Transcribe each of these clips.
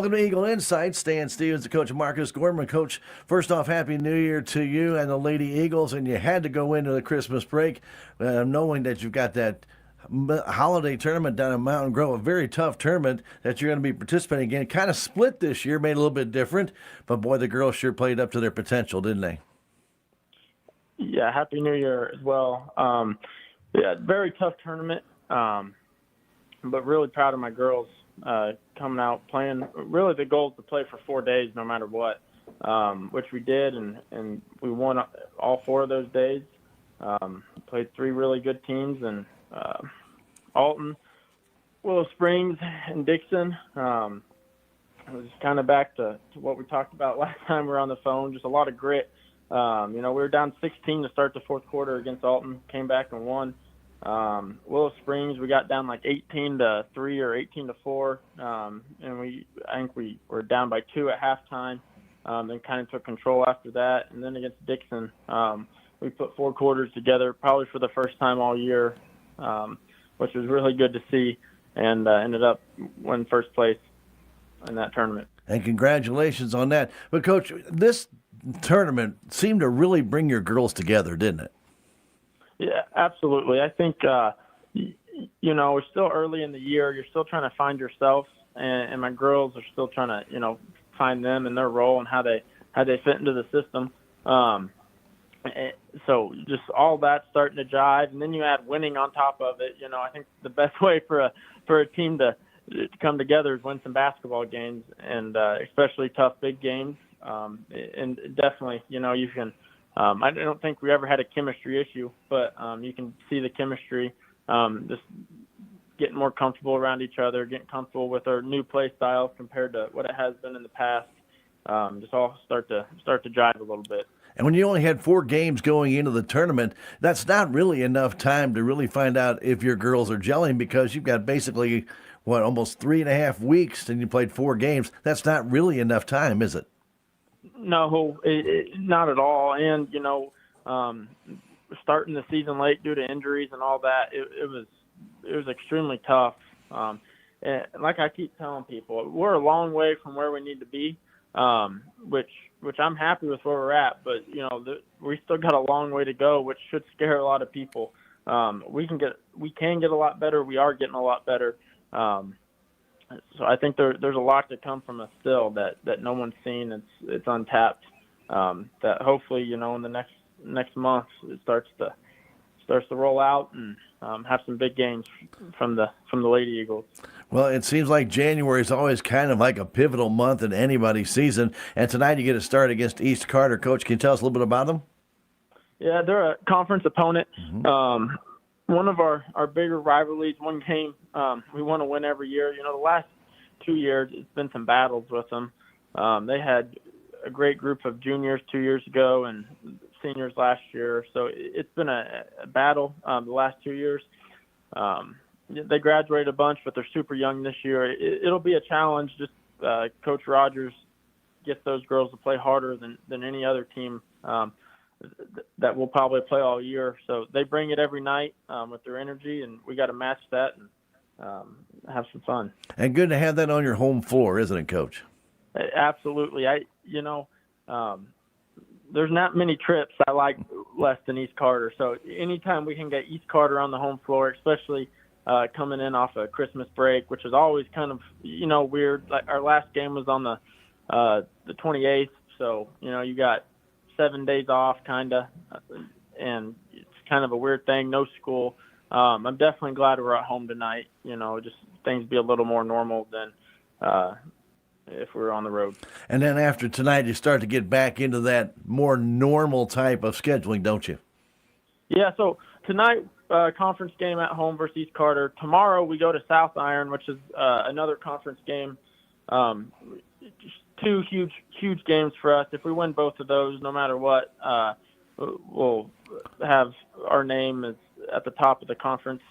Welcome to Eagle Insights. Stan Stevens, the coach, Marcus Gorman. Coach, first off, Happy New Year to you and the Lady Eagles. And you had to go into the Christmas break knowing that you've got that holiday tournament down in Mountain Grove, a very tough tournament that you're going to be participating in. Kind of split this year, made it a little bit different. But, boy, the girls sure played up to their potential, didn't they? Yeah, Happy New Year as well. Yeah, very tough tournament, but really proud of my girls coming out playing. Really, the goal is to play for 4 days no matter what, which we did, and we won all 4 of those days. Played 3 really good teams, and Alton, Willow Springs, and Dixon. It was kind of back to what we talked about last time we were on the phone, just a lot of grit. We were down 16 to start the fourth quarter against Alton, came back and won. Willow Springs, we got down like 18-3 or 18-4, and I think we were down by 2 at halftime, then kind of took control after that. And then against Dixon, we put 4 quarters together, probably for the first time all year, which was really good to see, and ended up winning first place in that tournament. And congratulations on that. But, Coach, this tournament seemed to really bring your girls together, didn't it? Yeah, absolutely. I think, we're still early in the year. You're still trying to find yourself, and my girls are still trying to, find them and their role and how they fit into the system. So just all that starting to jive, and then you add winning on top of it. I think the best way for a team to come together is win some basketball games, and especially tough big games. And definitely, you can. I don't think we ever had a chemistry issue, but you can see the chemistry, just getting more comfortable around each other, getting comfortable with our new play styles compared to what it has been in the past. Just all start to jive a little bit. And when you only had 4 games going into the tournament, that's not really enough time to really find out if your girls are gelling, because you've got basically, almost 3.5 weeks and you played 4 games. That's not really enough time, is it? No, not at all. And, starting the season late due to injuries and all that, it was extremely tough. And like I keep telling people, we're a long way from where we need to be, which I'm happy with where we're at. But, we still got a long way to go, which should scare a lot of people. We can get a lot better. We are getting a lot better. So I think there's a lot to come from us still that no one's seen. It's untapped. That hopefully, in the next month it starts to roll out and have some big games from the Lady Eagles. Well, it seems like January is always kind of like a pivotal month in anybody's season. And tonight you get a start against East Carter. Coach, can you tell us a little bit about them? Yeah, they're a conference opponent. Mm-hmm. One of our bigger rivalries, one game we want to win every year. The last 2 years, it's been some battles with them. They had a great group of juniors 2 years ago and seniors last year. So it's been a battle the last 2 years. They graduated a bunch, but they're super young this year. It'll be a challenge. Just Coach Rogers gets those girls to play harder than any other team that will probably play all year. So they bring it every night with their energy, and we got to match that and have some fun. And good to have that on your home floor, isn't it, Coach? Absolutely. There's not many trips I like less than East Carter. So anytime we can get East Carter on the home floor, especially coming in off a Christmas break, which is always kind of, weird. Like our last game was on the 28th. So, you got 7 days off kind of, and it's kind of a weird thing, no school. I'm definitely glad we're at home tonight, just things be a little more normal than if we were on the road. And then after tonight, you start to get back into that more normal type of scheduling, don't you? Yeah, so tonight, conference game at home versus East Carter. Tomorrow we go to South Iron, which is another conference game. Just 2 huge games for us. If we win both of those, no matter what, we'll have our name at the top of the conference,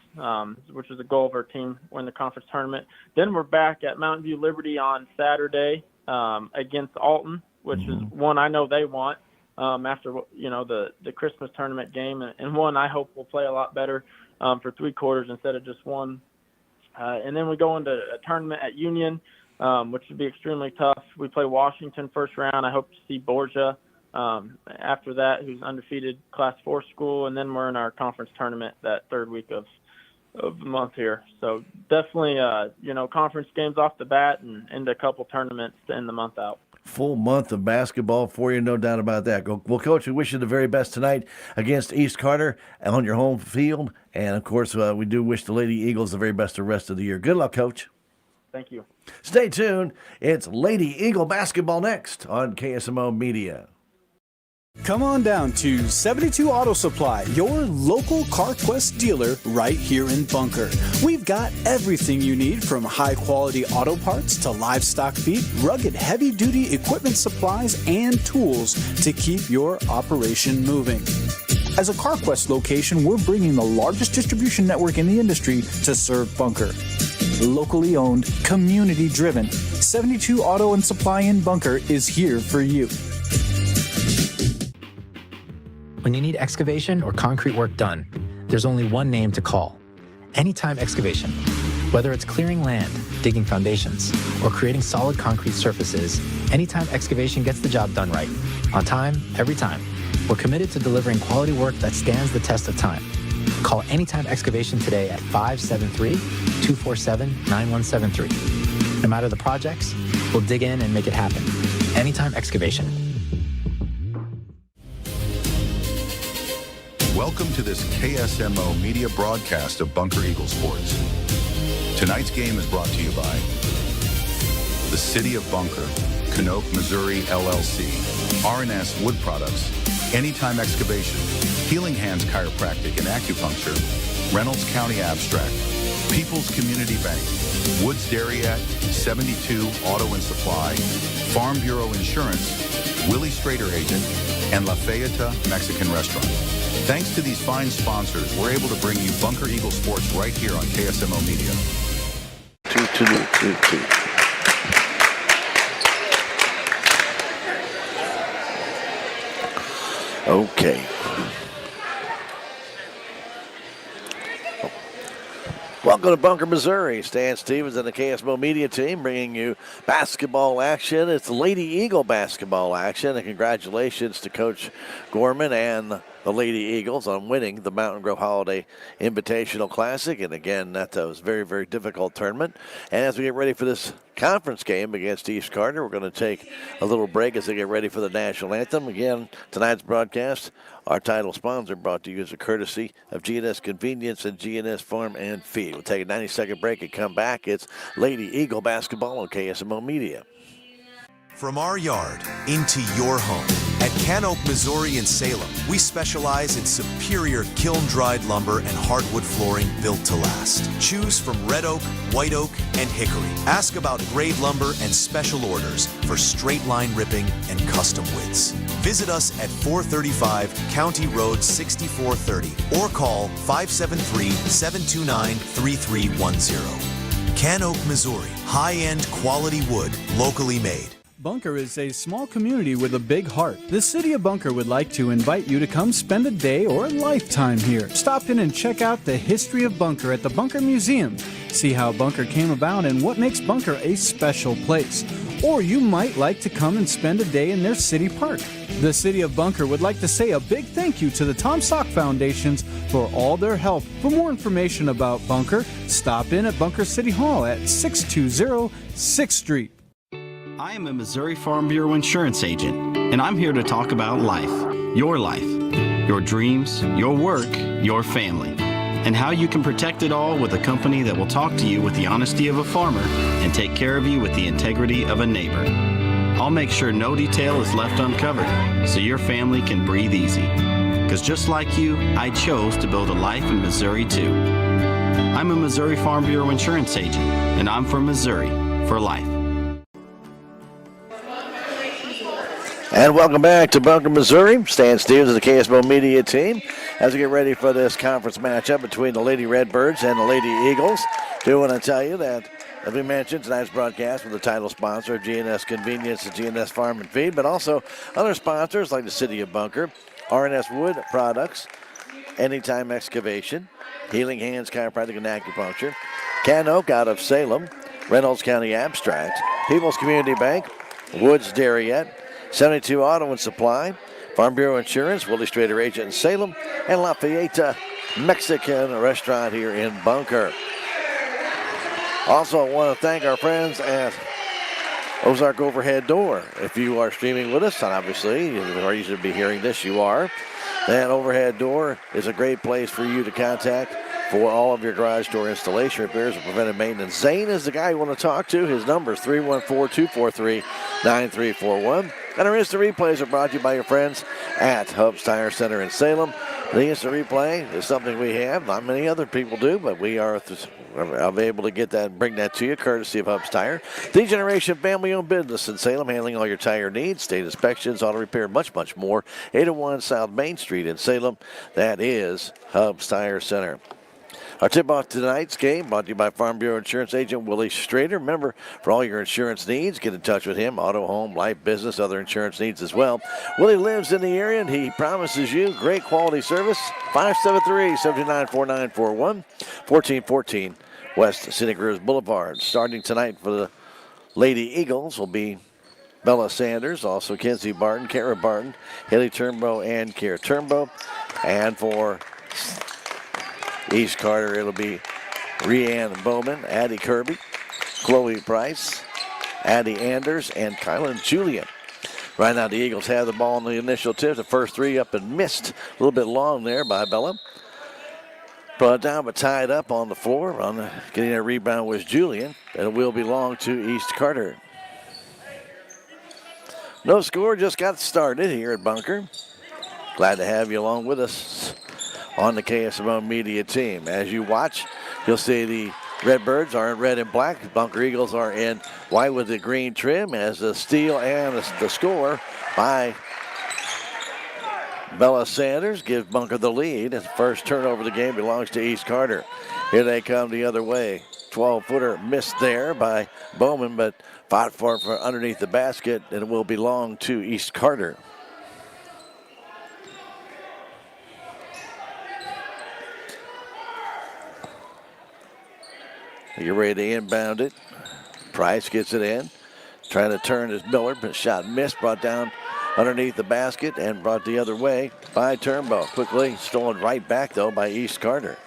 which is the goal of our team, win the conference tournament. Then we're back at Mountain View Liberty on Saturday against Alton, which is one I know they want after the Christmas tournament game, and one I hope will play a lot better for 3 quarters instead of just one. And then we go into a tournament at Union which would be extremely tough. We play Washington first round. I hope to see Borgia after that, who's undefeated Class 4 school, and then we're in our conference tournament that third week of the month here. So definitely, conference games off the bat and into a couple tournaments to end the month out. Full month of basketball for you, no doubt about that. Well, Coach, we wish you the very best tonight against East Carter on your home field. And, of course, we do wish the Lady Eagles the very best the rest of the year. Good luck, Coach. Thank you. Stay tuned. It's Lady Eagle basketball next on KSMO Media. Come on down to 72 Auto Supply, your local CarQuest dealer right here in Bunker. We've got everything you need from high-quality auto parts to livestock feed, rugged heavy-duty equipment supplies, and tools to keep your operation moving. As a CarQuest location, we're bringing the largest distribution network in the industry to serve Bunker. Locally owned, community-driven, 72 Auto and Supply in Bunker is here for you. When you need excavation or concrete work done, there's only one name to call: Anytime Excavation. Whether it's clearing land, digging foundations, or creating solid concrete surfaces, Anytime Excavation gets the job done right. On time, every time. We're committed to delivering quality work that stands the test of time. Call Anytime Excavation today at 573-247-9173. No matter the projects, we'll dig in and make it happen. Anytime Excavation. Welcome to this KSMO media broadcast of Bunker Eagle Sports. Tonight's game is brought to you by the City of Bunker, Canoke, Missouri, LLC, R&S Wood Products, Anytime Excavation, Healing Hands Chiropractic and Acupuncture, Reynolds County Abstract, People's Community Bank, Woods Dairyat, 72 Auto and Supply, Farm Bureau Insurance, Willie Strader Agent, and La Fayeta Mexican Restaurant. Thanks to these fine sponsors, we're able to bring you Bunker Eagle Sports right here on KSMO Media. Okay. Welcome to Bunker, Missouri. Stan Stevens and the KSMO Media team bringing you basketball action. It's Lady Eagle basketball action, and congratulations to Coach Gorman and the Lady Eagles on winning the Mountain Grove Holiday Invitational Classic. And again, that was a very, very difficult tournament. And as we get ready for this conference game against East Carter, we're going to take a little break as they get ready for the national anthem. Again, tonight's broadcast, our title sponsor, brought to you as a courtesy of G&S Convenience and G&S Farm and Feed. We'll take a 90-second break and come back. It's Lady Eagle basketball on KSMO Media. From our yard into your home. At Canoke, Missouri in Salem, we specialize in superior kiln-dried lumber and hardwood flooring built to last. Choose from red oak, white oak, and hickory. Ask about grade lumber and special orders for straight line ripping and custom widths. Visit us at 435 County Road 6430 or call 573-729-3310. Canoke, Missouri. High-end quality wood, locally made. Bunker is a small community with a big heart. The City of Bunker would like to invite you to come spend a day or a lifetime here. Stop in and check out the history of Bunker at the Bunker Museum. See how Bunker came about and what makes Bunker a special place. Or you might like to come and spend a day in their city park. The City of Bunker would like to say a big thank you to the Tom Sock Foundations for all their help. For more information about Bunker, stop in at Bunker City Hall at 620 6th Street. I am a Missouri Farm Bureau insurance agent, and I'm here to talk about life, your dreams, your work, your family, and how you can protect it all with a company that will talk to you with the honesty of a farmer and take care of you with the integrity of a neighbor. I'll make sure no detail is left uncovered so your family can breathe easy. Because just like you, I chose to build a life in Missouri too. I'm a Missouri Farm Bureau insurance agent, and I'm from Missouri for life. And welcome back to Bunker, Missouri. Stan Stevens of the KSMO Media team as we get ready for this conference matchup between the Lady Redbirds and the Lady Eagles. Do want to tell you that, as we mentioned, tonight's broadcast with the title sponsor of G&S Convenience and G&S Farm and Feed, but also other sponsors like the City of Bunker, R&S Wood Products, Anytime Excavation, Healing Hands Chiropractic and Acupuncture, Canoke out of Salem, Reynolds County Abstract, People's Community Bank, Woods Darriette, 72 Auto and Supply, Farm Bureau Insurance, Willie Strader Agent in Salem, and La Fiesta Mexican Restaurant here in Bunker. Also, I want to thank our friends at Ozark Overhead Door. If you are streaming with us, and obviously, or you should be hearing this, you are. That Overhead Door is a great place for you to contact for all of your garage door installation, repairs, and preventive maintenance. Zane is the guy you want to talk to. His number is 314-243-9341. And our instant replays are brought to you by your friends at Hubs Tire Center in Salem. The instant replay is something we have. Not many other people do, but we are able to get that and bring that to you, courtesy of Hubs Tire. The generation family-owned business in Salem, handling all your tire needs, state inspections, auto repair, much, much more. 801 South Main Street in Salem. That is Hubs Tire Center. Our tip-off tonight's game brought to you by Farm Bureau Insurance Agent Willie Strader. Remember, for all your insurance needs, get in touch with him. Auto, home, life, business, other insurance needs as well. Willie lives in the area, and he promises you great quality service. 573-794941, 1414 West Scenic Rivers Boulevard. Starting tonight for the Lady Eagles will be Bella Sanders, also Kenzie Barton, Kara Barton, Haley Turnbow, and Kara Turnbow. And for East Carter, it'll be Rhiannon Bowman, Addie Kirby, Chloe Price, Addie Anders, and Kylan Julian. Right now, the Eagles have the ball in the initial tip. The first three up and missed. A little bit long there by Bella. Brought down but tied up on the floor. Getting a rebound was Julian, and it will belong to East Carter. No score, just got started here at Bunker. Glad to have you along with us on the KSMO Media team. As you watch, you'll see the Redbirds are in red and black. The Bunker Eagles are in white with the green trim, as the steal and the score by Bella Sanders gives Bunker the lead. His first turnover of the game belongs to East Carter. Here they come the other way. 12-footer missed there by Bowman, but fought for underneath the basket, and it will belong to East Carter. You're ready to inbound it. Price gets it in. Trying to turn his Miller, but shot missed. Brought down underneath the basket and brought the other way by Turnbow. Quickly stolen right back, though, by East Carter.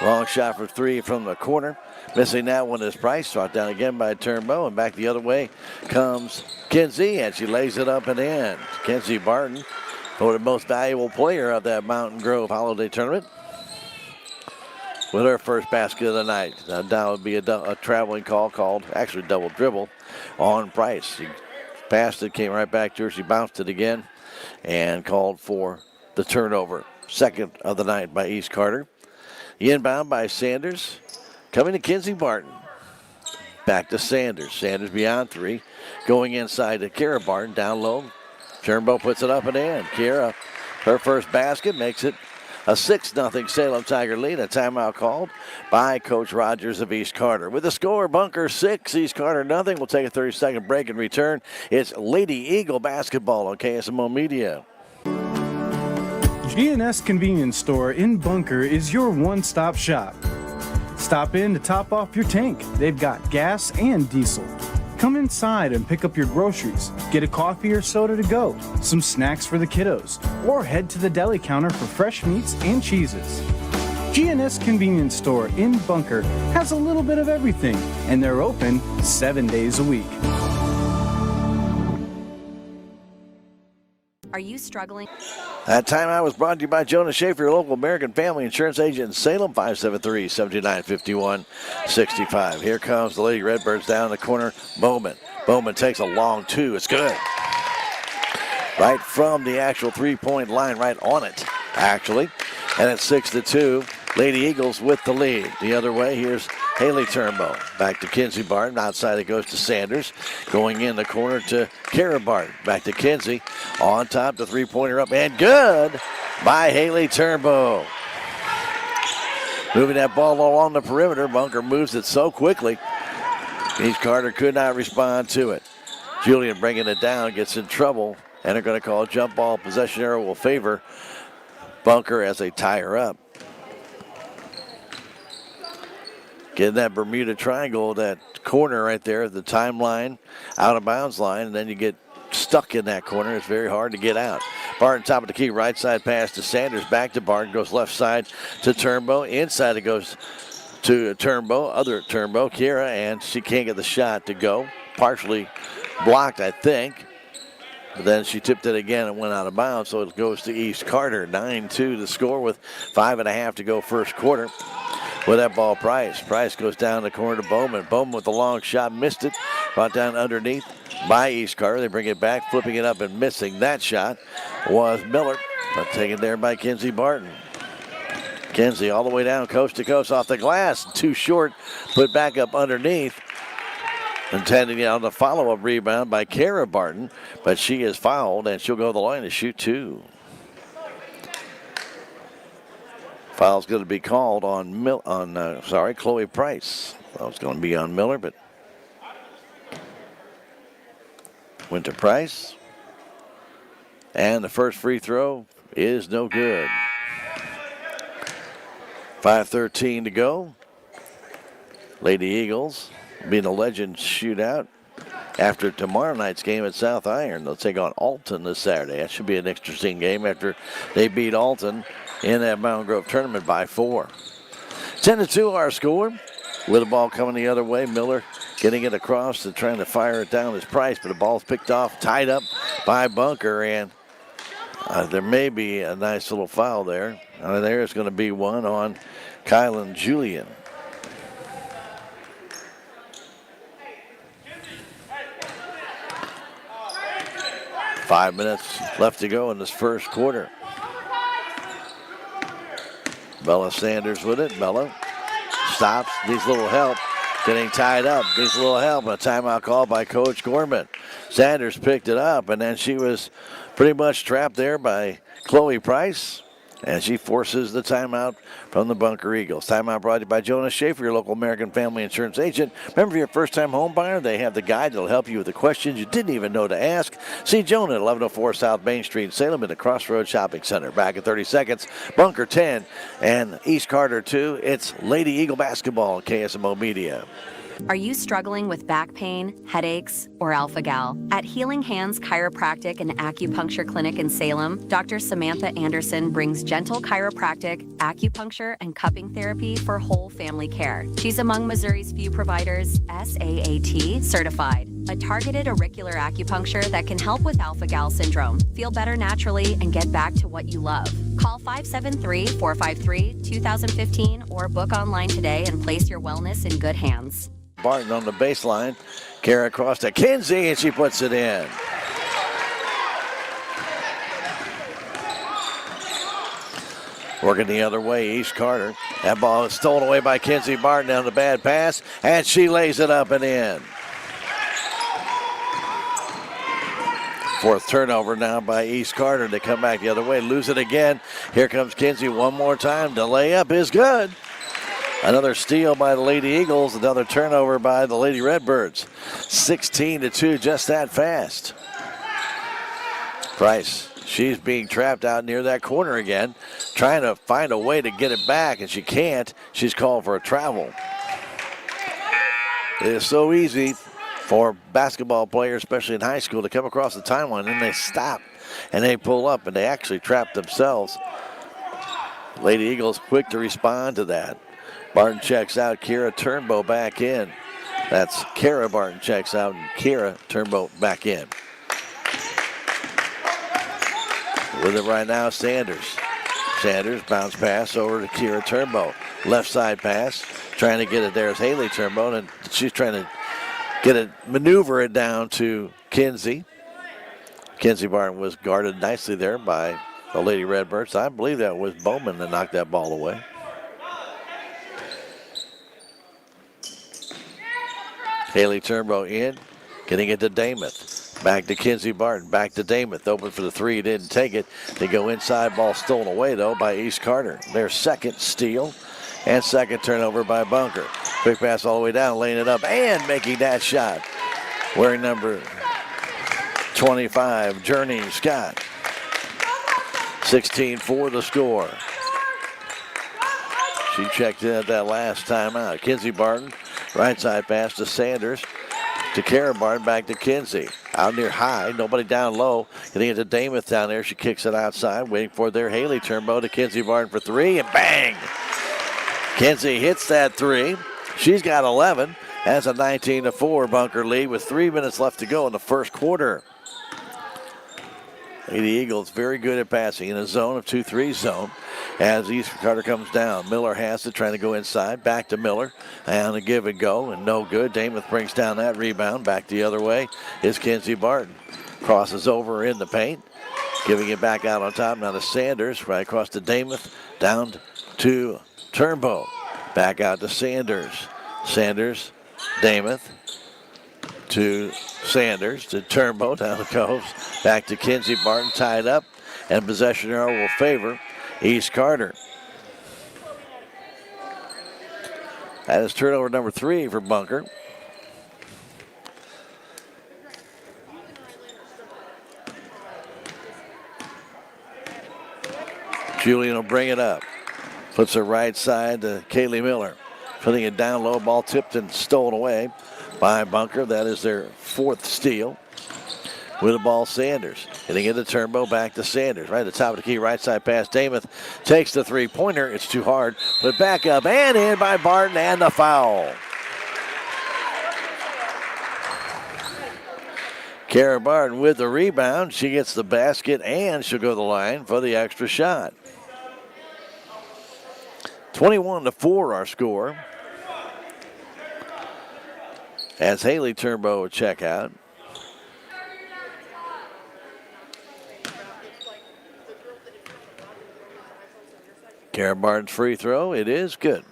Long shot for three from the corner. Missing that one is Price. Brought down again by Turnbow, and back the other way comes Kinsey, and she lays it up and in. Kenzie Barton, voted most valuable player of that Mountain Grove Holiday Tournament, with her first basket of the night. Now would be a traveling call called, actually double dribble, on Price. She passed it, came right back to her. She bounced it again and called for the turnover. Second of the night by East Carter. The inbound by Sanders. Coming to Kinsey Barton. Back to Sanders. Sanders beyond three. Going inside to Kara Barton, down low. Turnbow puts it up and in. Kara, her first basket, makes it a 6-0 Salem Tiger lead. A timeout called by Coach Rogers of East Carter. With the score, Bunker 6, East Carter nothing. We'll take a 30-second break and return. It's Lady Eagle basketball on KSMO Media. G&S Convenience Store in Bunker is your one-stop shop. Stop in to top off your tank. They've got gas and diesel. Come inside and pick up your groceries. Get a coffee or soda to go, some snacks for the kiddos, or head to the deli counter for fresh meats and cheeses. G&S Convenience Store in Bunker has a little bit of everything, and they're open 7 days a week. Are you struggling? That timeout was brought to you by Jonah Schaefer, your local American Family Insurance agent in Salem, 573-7951-65. Here comes the Lady Redbirds down the corner. Bowman takes a long two. It's good. Right from the actual three-point line, right on it, actually. And it's 6-2. Lady Eagles with the lead. The other way, here's Haley Turnbow. Back to Kinsey Barton. Outside it goes to Sanders. Going in the corner to Kara Barton. Back to Kinsey. On top, the three-pointer up and good by Haley Turnbow. Moving that ball along the perimeter. Bunker moves it so quickly. East Carter could not respond to it. Julian bringing it down, gets in trouble, and they're going to call a jump ball. Possession arrow will favor Bunker as they tie her up. Get in that Bermuda Triangle, that corner right there, the timeline, out of bounds line, and then you get stuck in that corner. It's very hard to get out. Barton top of the key, right side pass to Sanders, back to Barton, goes left side to Turnbow. Inside it goes to Turnbow, other Turnbow, Kira, and she can't get the shot to go. Partially blocked, I think. But then she tipped it again and went out of bounds, so it goes to East Carter. 9-2 the score with 5.5 to go first quarter. With that ball, Price. Price goes down the corner to Bowman. Bowman with the long shot, missed it. Brought down underneath by East Carter. They bring it back, flipping it up and missing that shot was Miller. But taken there by Kenzie Barton. Kenzie all the way down coast to coast off the glass. Too short, put back up underneath. Intending on the follow-up rebound by Kara Barton. But she is fouled and she'll go to the line to shoot 2. Foul's going to be called on Chloe Price. That was going to be on Miller, but went to Price. And the first free throw is no good. 5:13 to go. Lady Eagles being a Legends shootout after tomorrow night's game at South Iron. They'll take on Alton this Saturday. That should be an interesting game after they beat Alton in that Mountain Grove tournament by 4. 10-2 our score. With the ball coming the other way, Miller getting it across and trying to fire it down as Price, but the ball's picked off, tied up by Bunker, and there may be a nice little foul there. There's going to be one on Kylan Julian. Five minutes left to go in this first quarter. Bella Sanders with it. Bella stops, needs a little help. Getting tied up, needs a little help. A timeout call by Coach Gorman. Sanders picked it up, and then she was pretty much trapped there by Chloe Price. And she forces the timeout from the Bunker Eagles. Timeout brought to you by Jonas Schaefer, your local American Family Insurance agent. Remember, if you're a first-time home buyer, they have the guide that'll help you with the questions you didn't even know to ask. See Jonah at 1104 South Main Street in Salem at the Crossroads Shopping Center. Back in 30 seconds, Bunker 10 and East Carter 2. It's Lady Eagle basketball on KSMO Media. Are you struggling with back pain, headaches, or alpha-gal? At Healing Hands Chiropractic and Acupuncture Clinic in Salem, Dr. Samantha Anderson brings gentle chiropractic, acupuncture, and cupping therapy for whole family care. She's among Missouri's few providers SAAT certified. A targeted auricular acupuncture that can help with alpha-gal syndrome. Feel better naturally and get back to what you love. Call 573-453-2015 or book online today and place your wellness in good hands. Barton on the baseline. Kara across to Kinsey, and she puts it in. Working the other way, East Carter. That ball is stolen away by Kinsey Barton on the bad pass, and she lays it up and in. Fourth turnover now by East Carter. They come back the other way, lose it again. Here comes Kinsey one more time. The layup is good. Another steal by the Lady Eagles. Another turnover by the Lady Redbirds. 16-2, just that fast. Price, she's being trapped out near that corner again, trying to find a way to get it back, and she can't. She's called for a travel. It is so easy for basketball players, especially in high school, to come across the timeline, and they stop, and they pull up, and they actually trap themselves. Lady Eagles quick to respond to that. Barton checks out, Kira Turnbow back in. That's Kara Barton checks out, and Kira Turnbow back in. With it right now, Sanders. Sanders, bounce pass over to Kira Turnbow. Left side pass, trying to get it there is Haley Turnbow, and she's trying to maneuver it down to Kinsey. Kinsey Barton was guarded nicely there by the Lady Redbirds. I believe that was Bowman that knocked that ball away. Haley Turnbow in, getting it to Damath. Back to Kinsey Barton, back to Damath. Open for the three, didn't take it. They go inside, ball stolen away though by East Carter. Their second steal and second turnover by Bunker. Quick pass all the way down, laying it up and making that shot. Wearing number 25, Journey Scott. 16-4 the score. She checked in at that last timeout. Kinsey Barton, right side pass to Sanders. To Kara Barton, back to Kinsey. Out near high, nobody down low. Getting into Damath down there. She kicks it outside, waiting for their Haley Turnbow to Kinsey Barton for three, and bang! Kinsey hits that three. She's got 11. Has a 19-4 Bunker lead with 3 minutes left to go in the first quarter. Lady Eagles very good at passing in a zone of 2-3 zone. As East Carter comes down, Miller has it, trying to go inside. Back to Miller, and a give and go, and no good. Damath brings down that rebound. Back the other way is Kinsey Barton. Crosses over in the paint, giving it back out on top now to Sanders. Right across to Damath, down to Turnbow. Back out to Sanders. Sanders, Damath to Sanders, to Turnbow, down the coast. Back to Kinsey Barton, tied up, and possession arrow will favor East Carter. That is turnover number 3 for Bunker. Julian will bring it up. Puts her right side to Kaylee Miller. Putting it down low, ball tipped and stolen away by Bunker. That is their 4th steal. With the ball, Sanders. Hitting into Turnbow, back to Sanders. Right at the top of the key, right side pass. Damath takes the three-pointer. It's too hard. But back up and in by Barton, and the foul. Kara Barton with the rebound. She gets the basket, and she'll go to the line for the extra shot. 21-4 our score. As Haley Turnbow will check out. Kara Barton's free throw, it is good.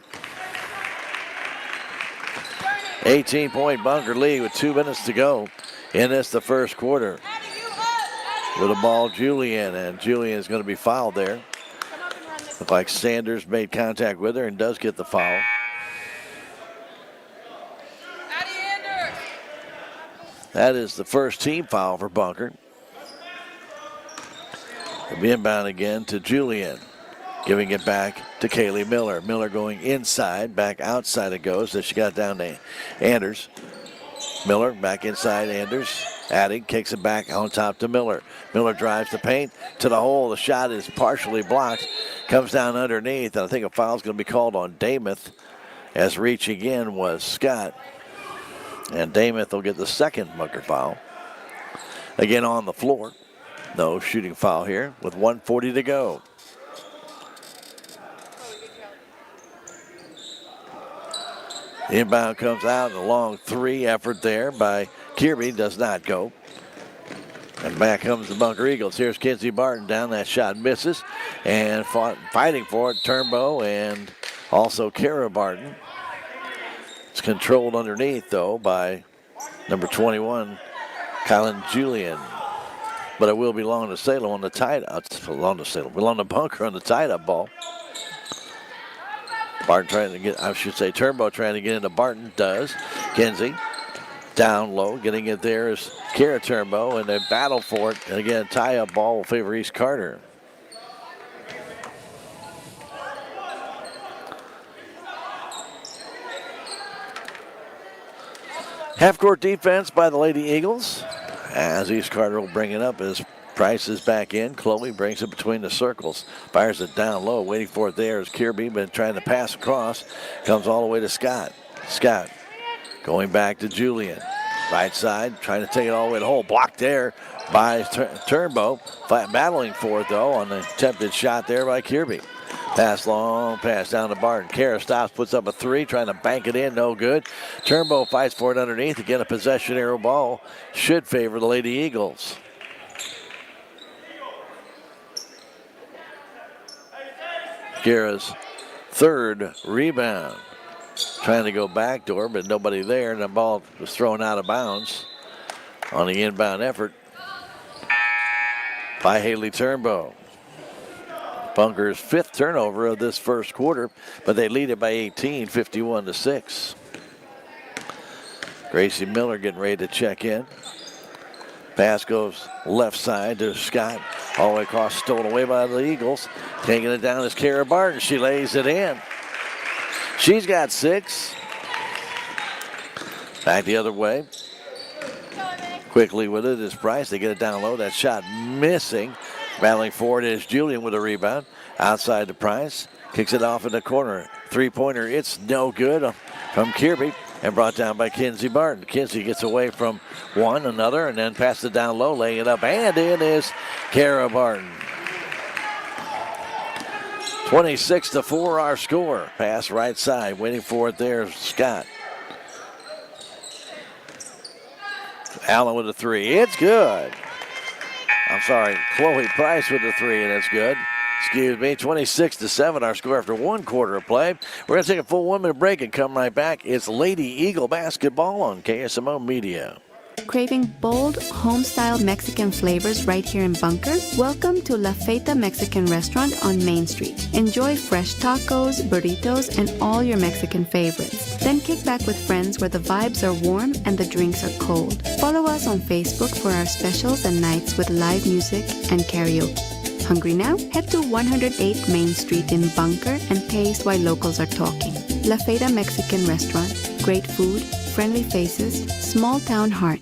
18-point Bunker lead with 2 minutes to go in this, the first quarter. With the ball, Julian, and Julian is going to be fouled there. Looks like Sanders made contact with her and does get the foul. That is the first team foul for Bunker. It'll be inbound again to Julian. Giving it back to Kaylee Miller. Miller going inside, back outside it goes as she got down to Anders. Miller back inside Anders. Adding, kicks it back on top to Miller. Miller drives the paint to the hole. The shot is partially blocked. Comes down underneath, and I think a foul is going to be called on Damath, as reaching in was Scott. And Damath will get the second Bunker foul. Again on the floor. No shooting foul here with 1:40 to go. Inbound comes out, and a long 3 effort there by Kirby does not go. And back comes the Bunker Eagles. Here's Kinsey Barton down. That shot misses. And fighting for it, Turnbow and also Kara Barton. It's controlled underneath, though, by number 21, Kylan Julian. But it will belong to Salem on the tie-up. Belong to Bunker on the tie-up ball. Barton trying to get, Turnbow trying to get into Barton, does. Kinsey down low, getting it there is Kara Turnbow, and they battle for it. And again, tie-up ball will favor East Carter. Half-court defense by the Lady Eagles. As East Carter will bring it up as Price is back in. Chloe brings it between the circles. Fires it down low. Waiting for it there is Kirby, been trying to pass across. Comes all the way to Scott. Scott going back to Julian. Right side, trying to take it all the way to the hole. Blocked there by Turnbow. Battling for it, though, on the attempted shot there by Kirby. Pass long, pass down to Barton. Kara stops, puts up a 3, trying to bank it in, no good. Turnbow fights for it underneath. Again, a possession arrow ball should favor the Lady Eagles. Kara's 3rd rebound. Trying to go backdoor, but nobody there, and the ball was thrown out of bounds on the inbound effort by Haley Turnbow. Bunker's 5th turnover of this first quarter, but they lead it by 18, 51-6. Gracie Miller getting ready to check in. Pass goes left side to Scott. All the way across, stolen away by the Eagles. Taking it down is Kara Barton. She lays it in. She's got 6. Back the other way. Quickly with it is Price. They get it down low. That shot missing. Battling forward is Julian with a rebound. Outside to Price. Kicks it off in the corner. Three-pointer. It's no good from Kirby. And brought down by Kinsey Barton. Kinsey gets away from one, another, and then passes it down low, laying it up. And in is Kara Barton. 26-4 our score. Pass right side. Waiting for it there, Scott. Allen with a 3. It's good. I'm sorry, Chloe Price with the 3, and it's good. Excuse me, 26-7 our score after 1 quarter of play. We're going to take a full 1 minute break and come right back. It's Lady Eagle basketball on KSMO Media. Craving bold, home-style Mexican flavors right here in Bunker? Welcome to La Feta Mexican Restaurant on Main Street. Enjoy fresh tacos, burritos, and all your Mexican favorites. Then kick back with friends where the vibes are warm and the drinks are cold. Follow us on Facebook for our specials and nights with live music and karaoke. Hungry now? Head to 108 Main Street in Bunker and taste why locals are talking. La Feta Mexican Restaurant. Great food, friendly faces, small town heart.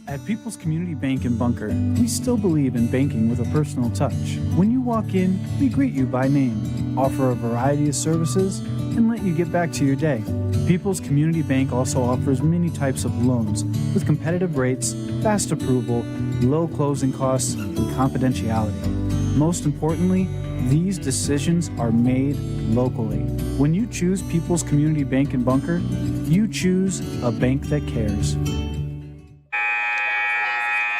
At People's Community Bank in Bunker, we still believe in banking with a personal touch. When you walk in, we greet you by name, offer a variety of services, and let you get back to your day. People's Community Bank also offers many types of loans with competitive rates, fast approval, low closing costs, and confidentiality. Most importantly, these decisions are made locally. When you choose People's Community Bank in Bunker, you choose a bank that cares.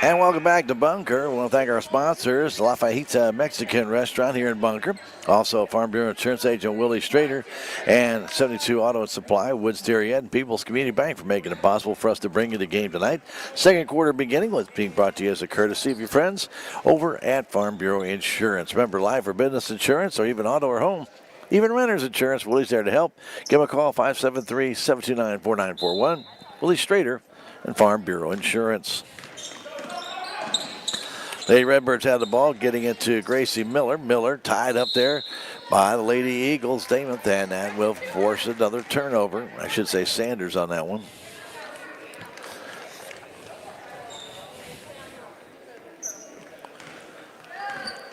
And welcome back to Bunker. We want to thank our sponsors, La Fajita Mexican Restaurant here in Bunker. Also, Farm Bureau Insurance Agent Willie Strader and 72 Auto and Supply, Wood Sterriette, and People's Community Bank for making it possible for us to bring you the game tonight. Second quarter beginning with being brought to you as a courtesy of your friends over at Farm Bureau Insurance. Remember, life or business insurance or even auto or home, even renter's insurance, Willie's there to help. Give him a call, 573-729-4941. Willie Strader and Farm Bureau Insurance. Lady Redbirds have the ball, getting it to Gracie Miller. Miller tied up there by the Lady Eagles. Damon, and that will force another turnover. I should say Sanders on that one.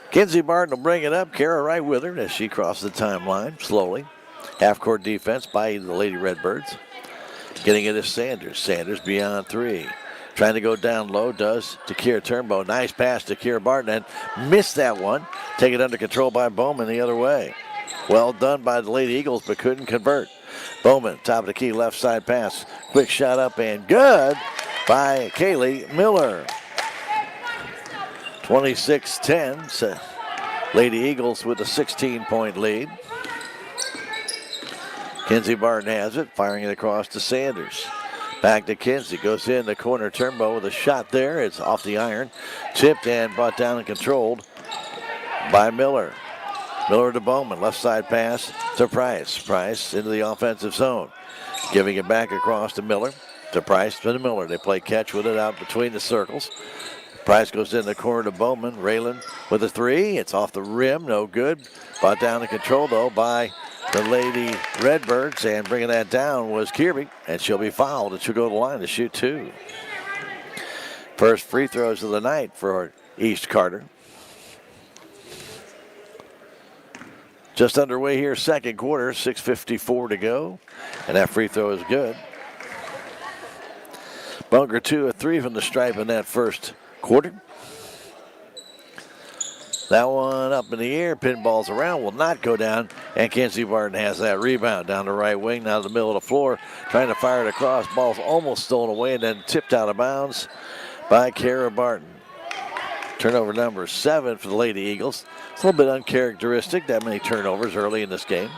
Kinsey Barton will bring it up. Kara right with her as she crosses the timeline slowly. Half-court defense by the Lady Redbirds. Getting it to Sanders. Sanders beyond 3. Trying to go down low, does to Kira Turnbow. Nice pass to Kira Barton and missed that one. Take it under control by Bowman the other way. Well done by the Lady Eagles, but couldn't convert. Bowman, top of the key, left side pass. Quick shot up and good by Kaylee Miller. 26-10. So Lady Eagles with a 16-point lead. Kinsey Barton has it, firing it across to Sanders. Back to Kinsey, goes in the corner. Turnbow with a shot there. It's off the iron. Tipped and brought down and controlled by Miller. Miller to Bowman, left side pass to Price. Price into the offensive zone. Giving it back across to Miller. To Price to Miller. They play catch with it out between the circles. Price goes in the corner to Bowman. Raylan with a 3. It's off the rim, no good. Brought down and controlled though by the Lady Redbirds, and bringing that down was Kirby, and she'll be fouled, and she'll go to the line to shoot 2. First free throws of the night for East Carter. Just underway here, second quarter, 6:54 to go, and that free throw is good. Bunker 2 of 3 from the stripe in that first quarter. That one up in the air, pinballs around, will not go down, and Kinsey Barton has that rebound down the right wing, now to the middle of the floor, trying to fire it across. Ball's almost stolen away and then tipped out of bounds by Kara Barton. Turnover number 7 for the Lady Eagles. It's a little bit uncharacteristic, that many turnovers early in this game.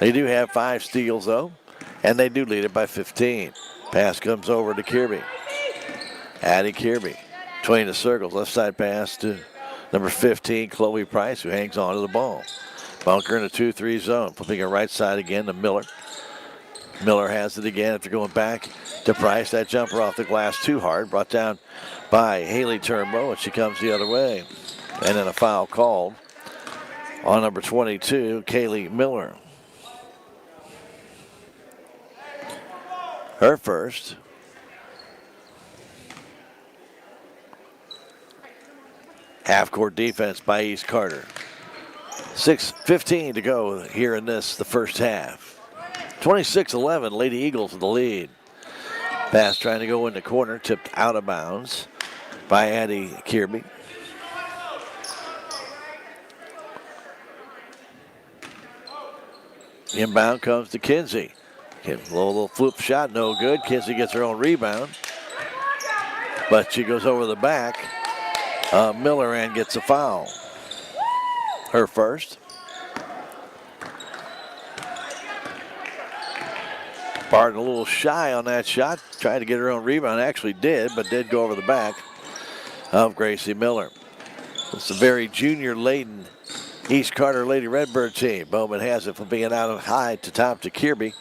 They do have 5 steals, though, and they do lead it by 15. Pass comes over to Kirby. Addie Kirby. Between the circles, left side pass to number 15, Chloe Price, who hangs on to the ball. Bunker in a 2-3 zone, flipping it right side again to Miller. Miller has it again after going back to Price. That jumper off the glass too hard, brought down by Haley Turnbow, and she comes the other way. And then a foul called on number 22, Kaylee Miller. Her first. Half-court defense by East Carter. 6:15 to go here in the first half. 26-11, Lady Eagles in the lead. Pass trying to go in the corner, tipped out of bounds by Addie Kirby. Inbound comes to Kinsey. Little flip shot, no good. Kinsey gets her own rebound. But she goes over the back. Miller and gets a foul. Her first. Barton a little shy on that shot. Tried to get her own rebound. Actually did, but did go over the back of Gracie Miller. It's a very junior-laden East Carter Lady Redbird team. Bowman has it from being out of high to top to Kirby.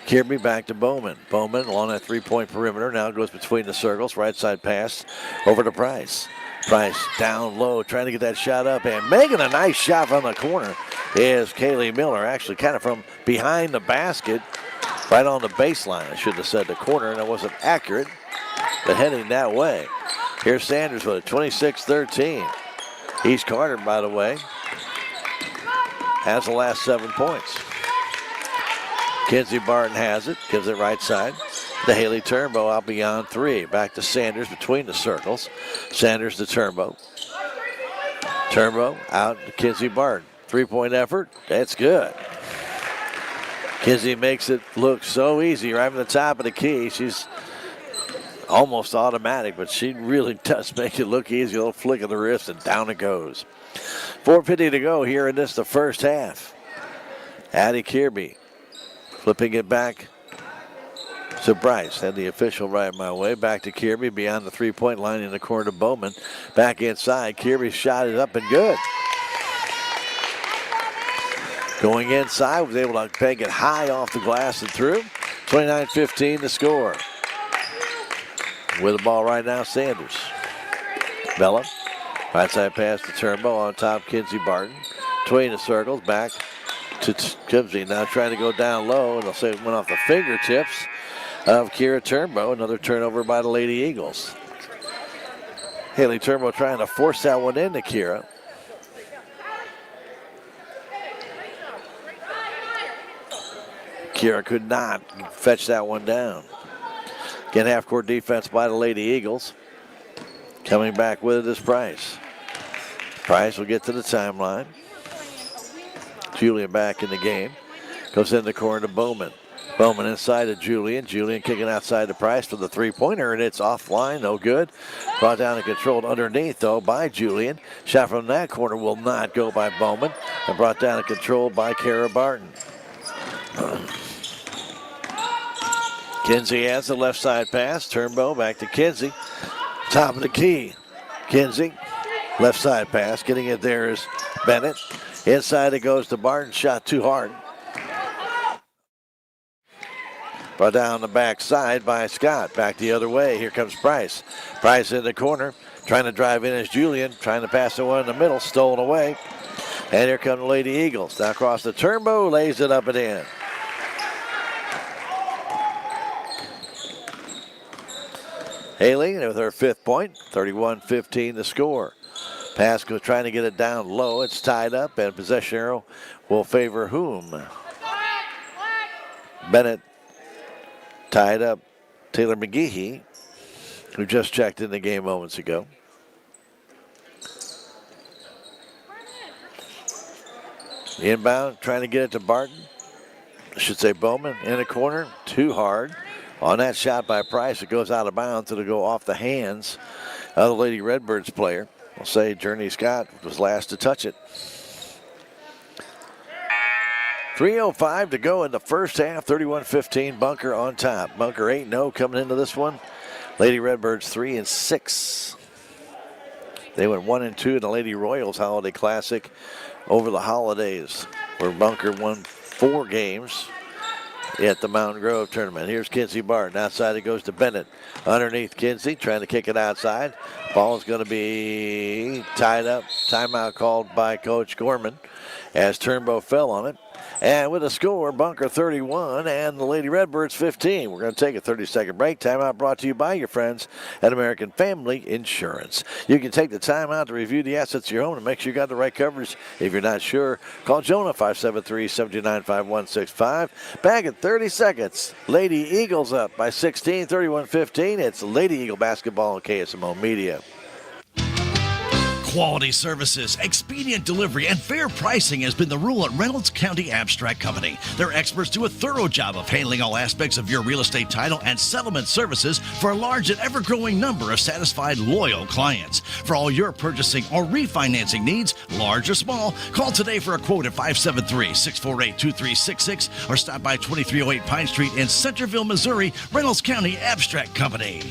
Kirby back to Bowman. Bowman along that three-point perimeter. Now goes between the circles. Right side pass over to Price. Price down low, trying to get that shot up. And making a nice shot from the corner is Kaylee Miller. Actually kind of from behind the basket. Right on the baseline. I should have said the corner, and it wasn't accurate. But heading that way. Here's Sanders with it. 26-13. East Carter, by the way, has the last 7 points. Kinsey Barton has it. Gives it right side to Haley Turnbow out beyond 3. Back to Sanders between the circles. Sanders to Turnbow. Turnbow out to Kinsey Barton. 3-point effort. That's good. Kinsey makes it look so easy right from the top of the key. She's almost automatic, but she really does make it look easy. A little flick of the wrist, and down it goes. 4:50 to go here in the first half. Addie Kirby flipping it back to Bryce. Had the official right my way. Back to Kirby beyond the three-point line in the corner to Bowman. Back inside. Kirby's shot is up and good. Going inside, was able to peg it high off the glass and through. 29-15 to score. With the ball right now, Sanders. Bella. Right side pass to Turnbow on top, Kinsey Barton. Between the circles, back to Kinsey. Now trying to go down low, and they'll say it went off the fingertips of Kira Turnbow. Another turnover by the Lady Eagles. Haley Turnbow trying to force that one into Kira. Kira could not fetch that one down. Again, half-court defense by the Lady Eagles. Coming back with it is Price. Price will get to the timeline. Julian back in the game. Goes in the corner to Bowman. Bowman inside to Julian. Julian kicking outside to Price for the three-pointer, and it's offline, no good. Brought down and controlled underneath, though, by Julian. Shot from that corner will not go by Bowman. And brought down and controlled by Kara Barton. Kinsey has the left side pass. Turnbow back to Kinsey. Top of the key. Kinsey, left side pass. Getting it there is Bennett. Inside it goes to Barton. Shot too hard. Brought down the back side by Scott. Back the other way. Here comes Price. Price in the corner. Trying to drive in is Julian. Trying to pass the one in the middle. Stolen away. And here come the Lady Eagles. Now across the Turnbow. Lays it up and in. Haley with her 5th point, 31-15 the score. Pasco trying to get it down low. It's tied up, and possession arrow will favor whom? Bennett tied up Taylor McGehee, who just checked in the game moments ago. The inbound, trying to get it to Barton. I should say Bowman in the corner, too hard. On that shot by Price, it goes out of bounds. It'll go off the hands of the Lady Redbirds player. We'll say Journey Scott was last to touch it. 3:05 to go in the first half. 31-15, Bunker on top. Bunker 8-0 coming into this one. Lady Redbirds 3-6. They went 1-2 in the Lady Royals Holiday Classic over the holidays, where Bunker won 4 games at the Mountain Grove tournament. Here's Kinsey Barton. Outside it goes to Bennett. Underneath Kinsey, trying to kick it outside. Ball is going to be tied up. Timeout called by Coach Gorman. as Turnbow fell on it. And with a score, Bunker 31 and the Lady Redbirds 15. We're going to take a 30-second break. Timeout brought to you by your friends at American Family Insurance. You can take the time out to review the assets of your home and make sure you got the right coverage. If you're not sure, call Jonah 573-729-5165. Back in 30 seconds. Lady Eagles up by 16, 31-15. It's Lady Eagle basketball on KSMO Media. Quality services, expedient delivery, and fair pricing has been the rule at Reynolds County Abstract Company. Their experts do a thorough job of handling all aspects of your real estate title and settlement services for a large and ever-growing number of satisfied, loyal clients. For all your purchasing or refinancing needs, large or small, call today for a quote at 573-648-2366 or stop by 2308 Pine Street in Centerville, Missouri. Reynolds County Abstract Company.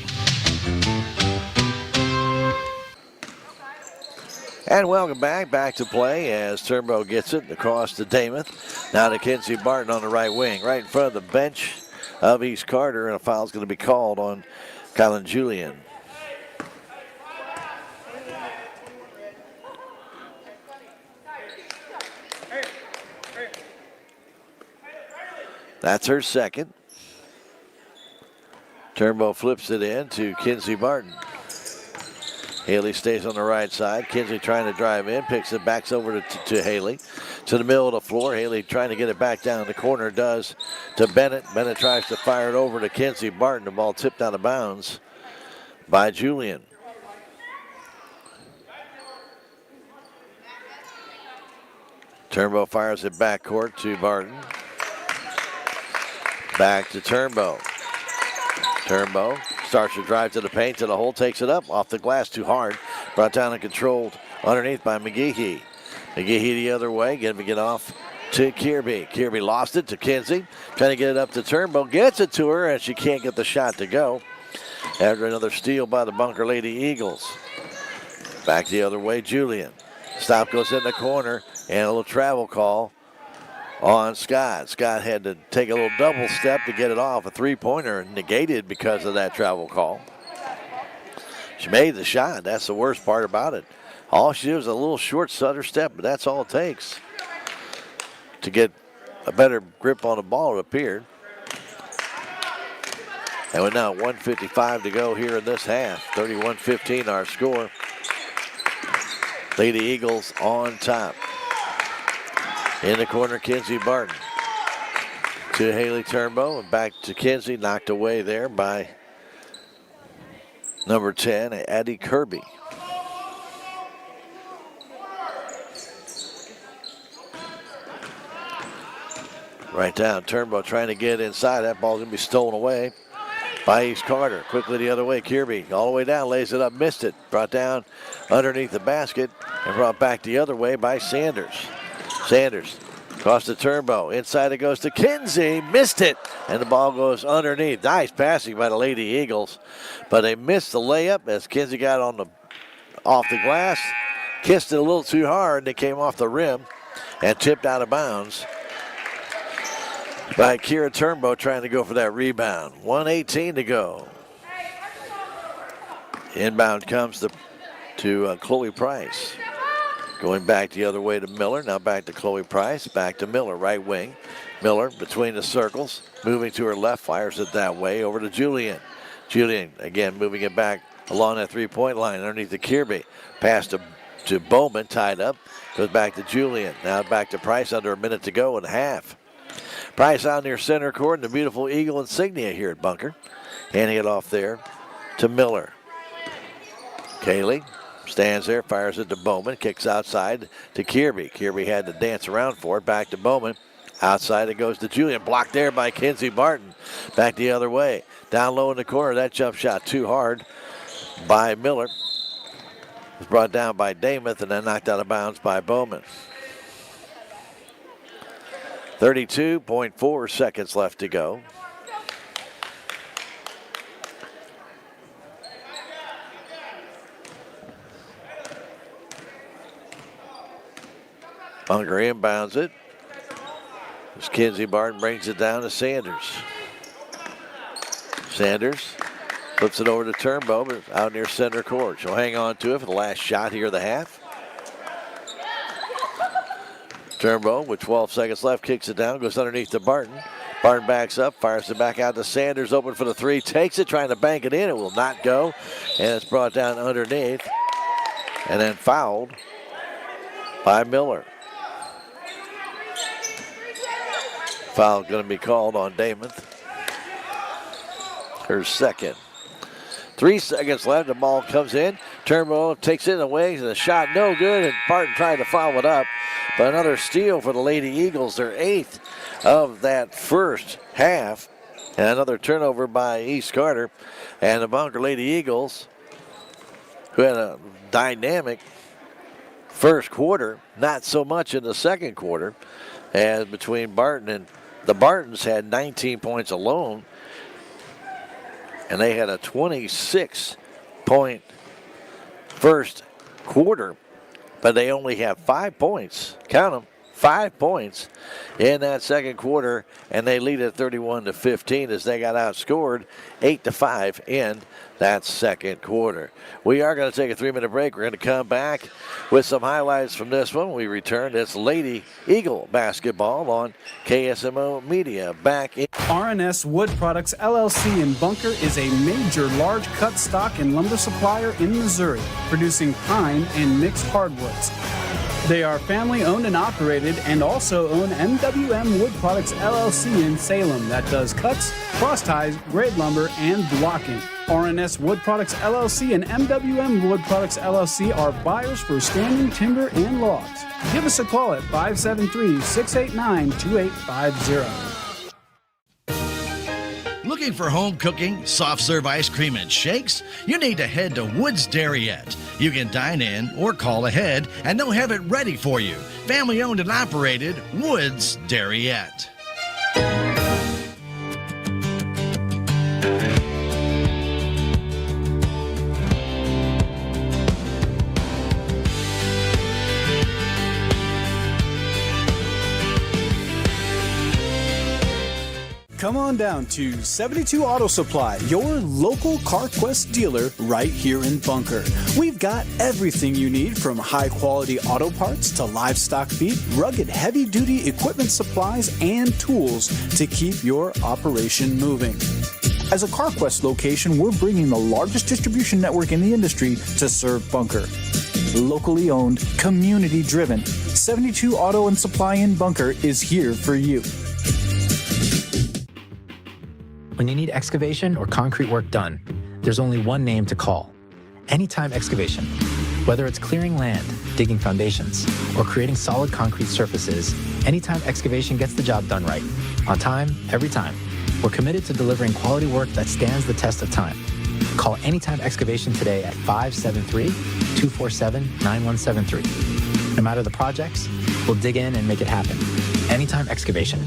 And welcome back to play as Turnbow gets it across to Damath. Now to Kinsey Barton on the right wing, right in front of the bench of East Carter, and a foul's going to be called on Kylan Julian. That's her second. Turnbow flips it in to Kinsey Barton. Haley stays on the right side. Kinsey trying to drive in, picks it, backs over to Haley. To the middle of the floor. Haley trying to get it back down the corner, does to Bennett. Bennett tries to fire it over to Kinsey Barton. The ball tipped out of bounds by Julian. Turnbow fires it backcourt to Barton. Back to Turnbow. Turnbow starts to drive to the paint, to the hole, takes it up, off the glass too hard. Brought down and controlled underneath by McGehee. McGehee the other way, going to get off to Kirby. Kirby lost it to Kinsey, trying to get it up to Turnbow, gets it to her, and she can't get the shot to go. After another steal by the Bunker Lady Eagles. Back the other way, Julian. Stop goes in the corner, and a little travel call on Scott. Scott had to take a little double step to get it off. A three-pointer negated because of that travel call. She made the shot. That's the worst part about it. All she did was a little short stutter step, but that's all it takes to get a better grip on the ball, it appeared. And with now 1:55 to go here in this half. 31-15 our score. Lady Eagles on top. In the corner, Kinsey Barton. To Haley Turnbow and back to Kinsey, knocked away there by number 10, Addie Kirby. Right down, Turnbow trying to get inside. That ball's gonna be stolen away by East Carter. Quickly the other way, Kirby all the way down, lays it up, missed it. Brought down underneath the basket and brought back the other way by Sanders. Sanders across the Turnbow. Inside it goes to Kinsey. Missed it. And the ball goes underneath. Nice passing by the Lady Eagles. But they missed the layup as Kinsey got on off the glass. Kissed it a little too hard. And it came off the rim and tipped out of bounds by Kira Turnbow trying to go for that rebound. 1:18 to go. Inbound comes to Chloe Price. Going back the other way to Miller. Now back to Chloe Price. Back to Miller, right wing. Miller between the circles. Moving to her left. Fires it that way over to Julian. Julian again moving it back along that three-point line underneath the Kirby. Pass to Bowman, tied up. Goes back to Julian. Now back to Price, under a minute to go in half. Price out near center court, and the beautiful Eagle insignia here at Bunker. Handing it off there to Miller. Kaylee stands there, fires it to Bowman, kicks outside to Kirby. Kirby had to dance around for it. Back to Bowman. Outside it goes to Julian. Blocked there by Kinsey Barton. Back the other way. Down low in the corner. That jump shot too hard by Miller. Was brought down by Damath and then knocked out of bounds by Bowman. 32.4 seconds left to go. Bunker inbounds it. As Kinsey Barton brings it down to Sanders. Sanders flips it over to Turnbow, but out near center court. She'll hang on to it for the last shot here of the half. Turnbow with 12 seconds left, kicks it down, goes underneath to Barton. Barton backs up, fires it back out to Sanders, open for the three, takes it, trying to bank it in. It will not go, and it's brought down underneath, and then fouled by Miller. Foul going to be called on Damon. Her second. 3 seconds left, the ball comes in. Turnbow takes it away, the shot no good, and Barton tried to follow it up. But another steal for the Lady Eagles, their 8th of that first half. And another turnover by East Carter. And the Bunker Lady Eagles, who had a dynamic first quarter, not so much in the second quarter, as between Barton and the Bartons had 19 points alone. And they had a 26-point first quarter, but they only have 5 points. Count them, 5 points in that second quarter, and they lead at 31-15 as they got outscored 8-5 in that second quarter. We are going to take a 3-minute break. We're going to come back with some highlights from this one. We return. It's Lady Eagle basketball on KSMO Media. Back in RNS Wood Products LLC in Bunker is a major large cut stock and lumber supplier in Missouri, producing pine and mixed hardwoods. They are family owned and operated and also own MWM Wood Products LLC in Salem that does cuts, cross ties, grade lumber, and blocking. RNS Wood Products LLC and MWM Wood Products LLC are buyers for standing timber and logs. Give us a call at 573-689-2850. Looking for home cooking, soft serve ice cream, and shakes? You need to head to Woods Dairyette. You can dine in or call ahead, and they'll have it ready for you. Family owned and operated, Woods Dairyette. Come on down to 72 Auto Supply, your local CarQuest dealer right here in Bunker. We've got everything you need from high-quality auto parts to livestock feed, rugged heavy-duty equipment supplies, and tools to keep your operation moving. As a CarQuest location, we're bringing the largest distribution network in the industry to serve Bunker. Locally owned, community-driven, 72 Auto and Supply in Bunker is here for you. When you need excavation or concrete work done, there's only one name to call. Anytime Excavation. Whether it's clearing land, digging foundations, or creating solid concrete surfaces, Anytime Excavation gets the job done right. On time, every time. We're committed to delivering quality work that stands the test of time. Call Anytime Excavation today at 573-247-9173. No matter the projects, we'll dig in and make it happen. Anytime Excavation.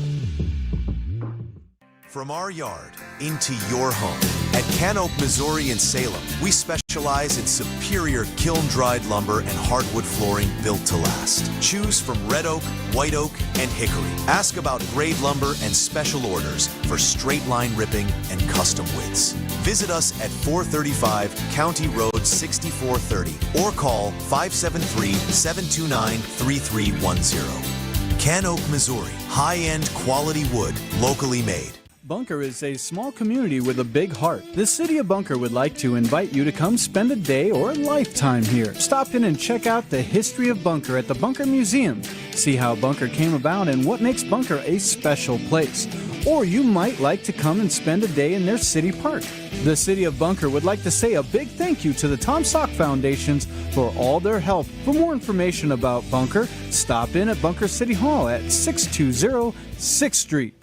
From our yard into your home. At Canope, Missouri in Salem, we specialize in superior kiln-dried lumber and hardwood flooring built to last. Choose from red oak, white oak, and hickory. Ask about grade lumber and special orders for straight line ripping and custom widths. Visit us at 435 County Road 6430 or call 573-729-3310. Canope, Missouri. High-end quality wood, locally made. Bunker is a small community with a big heart. The city of Bunker would like to invite you to come spend a day or a lifetime here. Stop in and check out the history of Bunker at the Bunker Museum. See how Bunker came about and what makes Bunker a special place. Or you might like to come and spend a day in their city park. The city of Bunker would like to say a big thank you to the Tom Sock Foundations for all their help. For more information about Bunker, stop in at Bunker City Hall at 620 6th Street.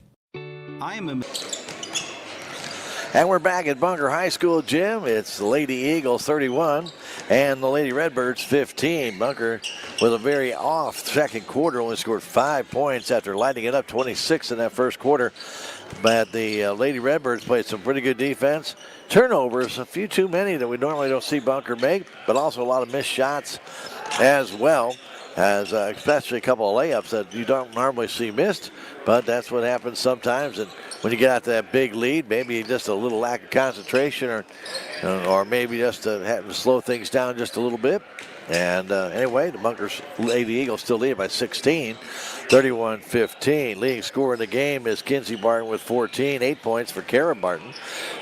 And we're back at Bunker High School gym. It's the Lady Eagles 31 and the Lady Redbirds 15. Bunker with a very off second quarter, only scored 5 points after lighting it up 26 in that first quarter. But the Lady Redbirds played some pretty good defense. Turnovers, a few too many that we normally don't see Bunker make, but also a lot of missed shots as well. has especially a couple of layups that you don't normally see missed, but that's what happens sometimes. And when you get out to that big lead, maybe just a little lack of concentration or maybe just having to slow things down just a little bit. And anyway, the Bunkers Lady Eagles still lead by 16, 31-15. Leading scorer in the game is Kinsey Barton with 14, 8 points for Kara Barton,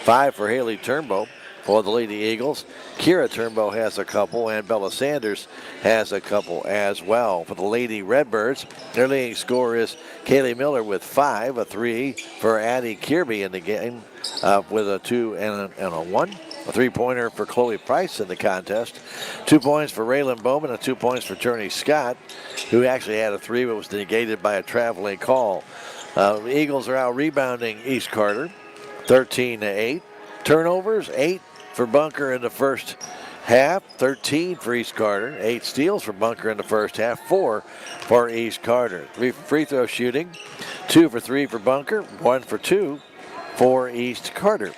5 for Haley Turnbow. For the Lady Eagles, Kira Turnbow has a couple, and Bella Sanders has a couple as well. For the Lady Redbirds, their leading scorer is Kaylee Miller with 5, a 3 for Addie Kirby in the game with a 2 and a 1. A 3-pointer for Chloe Price in the contest. 2 points for Raylan Bowman and 2 points for Journey Scott, who actually had a 3 but was negated by a traveling call. The Eagles are out rebounding East Carter, 13-8. Turnovers, 8 for Bunker in the first half, 13 for East Carter. 8 steals for Bunker in the first half, 4 for East Carter. 3 free throw shooting, 2 for 3 for Bunker, 1 for 2 for East Carter.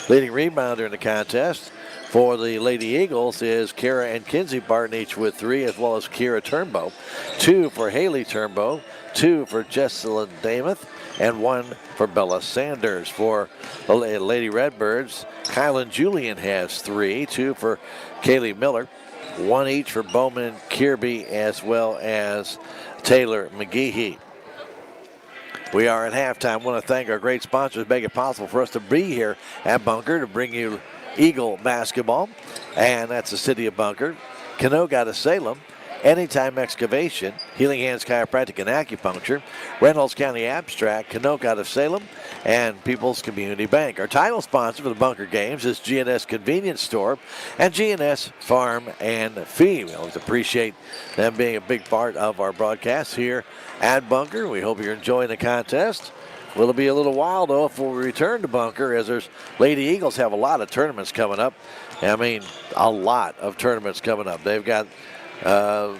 Leading rebounder in the contest for the Lady Eagles is Kara and Kinsey Barton, each with 3, as well as Kira Turnbow. 2 for Haley Turnbow, 2 for Jessalyn Damath, and 1 for Bella Sanders. For the Lady Redbirds, Kylan Julian has 3, 2 for Kaylee Miller, 1 each for Bowman Kirby, as well as Taylor McGehee. We are at halftime. I want to thank our great sponsors, make it possible for us to be here at Bunker to bring you Eagle basketball, and that's the City of Bunker, Canoga out of Salem, Anytime Excavation, Healing Hands Chiropractic and Acupuncture, Reynolds County Abstract, Canoga out of Salem, and People's Community Bank. Our title sponsor for the Bunker games is GNS Convenience Store and GNS Farm and Feed. We always appreciate them being a big part of our broadcast here at Bunker. We hope you're enjoying the contest. Will it be a little while, though, before we return to Bunker, as there's Lady Eagles have a lot of tournaments coming up. I mean, a lot of tournaments coming up. They've got the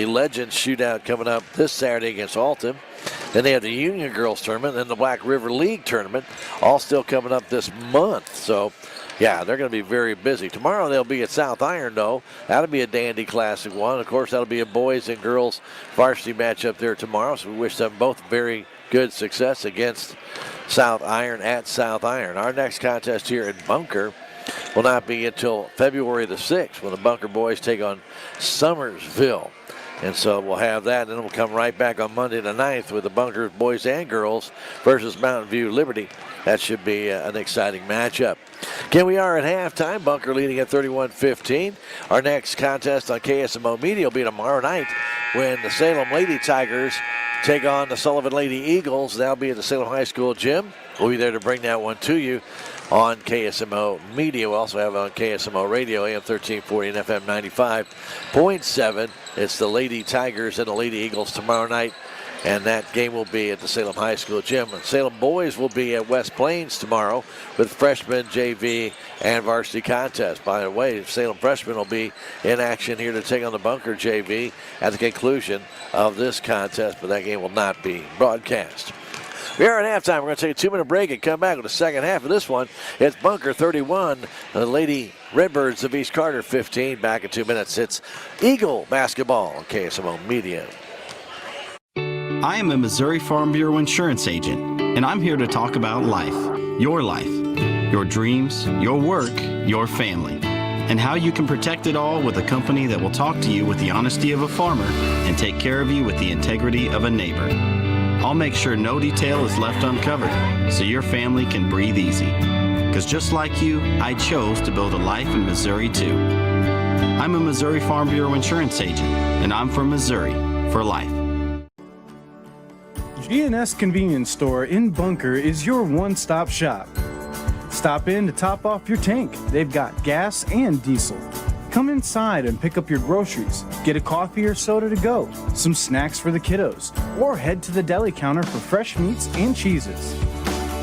Legends Shootout coming up this Saturday against Alton. Then they have the Union Girls Tournament and the Black River League Tournament, all still coming up this month. So, yeah, they're going to be very busy. Tomorrow they'll be at South Iron, though. That'll be a Dandy Classic one. Of course, that'll be a boys and girls varsity matchup there tomorrow. So we wish them both very good success against South Iron at South Iron. Our next contest here in Bunker will not be until February the 6th when the Bunker boys take on Summersville. And so we'll have that, and then we'll come right back on Monday the 9th with the Bunker boys and girls versus Mountain View Liberty. That should be an exciting matchup. Again, we are at halftime. Bunker leading at 31-15. Our next contest on KSMO Media will be tomorrow night when the Salem Lady Tigers take on the Sullivan Lady Eagles. That'll be at the Salem High School gym. We'll be there to bring that one to you on KSMO Media. We also have it on KSMO Radio, AM 1340 and FM 95.7. It's the Lady Tigers and the Lady Eagles tomorrow night, and that game will be at the Salem High School gym. And Salem boys will be at West Plains tomorrow with freshman, JV, and varsity contest. By the way, Salem freshmen will be in action here to take on the Bunker JV at the conclusion of this contest, but that game will not be broadcast. We are at halftime. We're going to take a 2-minute break and come back with the second half of this one. It's Bunker 31, the Lady Redbirds of East Carter 15. Back in 2 minutes. It's Eagle basketball on KSMO Media. I am a Missouri Farm Bureau insurance agent, and I'm here to talk about life, your dreams, your work, your family, and how you can protect it all with a company that will talk to you with the honesty of a farmer and take care of you with the integrity of a neighbor. I'll make sure no detail is left uncovered so your family can breathe easy. Because just like you, I chose to build a life in Missouri too. I'm a Missouri Farm Bureau insurance agent, and I'm from Missouri for life. GNS Convenience Store in Bunker is your one-stop shop. Stop in to top off your tank. They've got gas and diesel. Come inside and pick up your groceries. Get a coffee or soda to go, some snacks for the kiddos, or head to the deli counter for fresh meats and cheeses.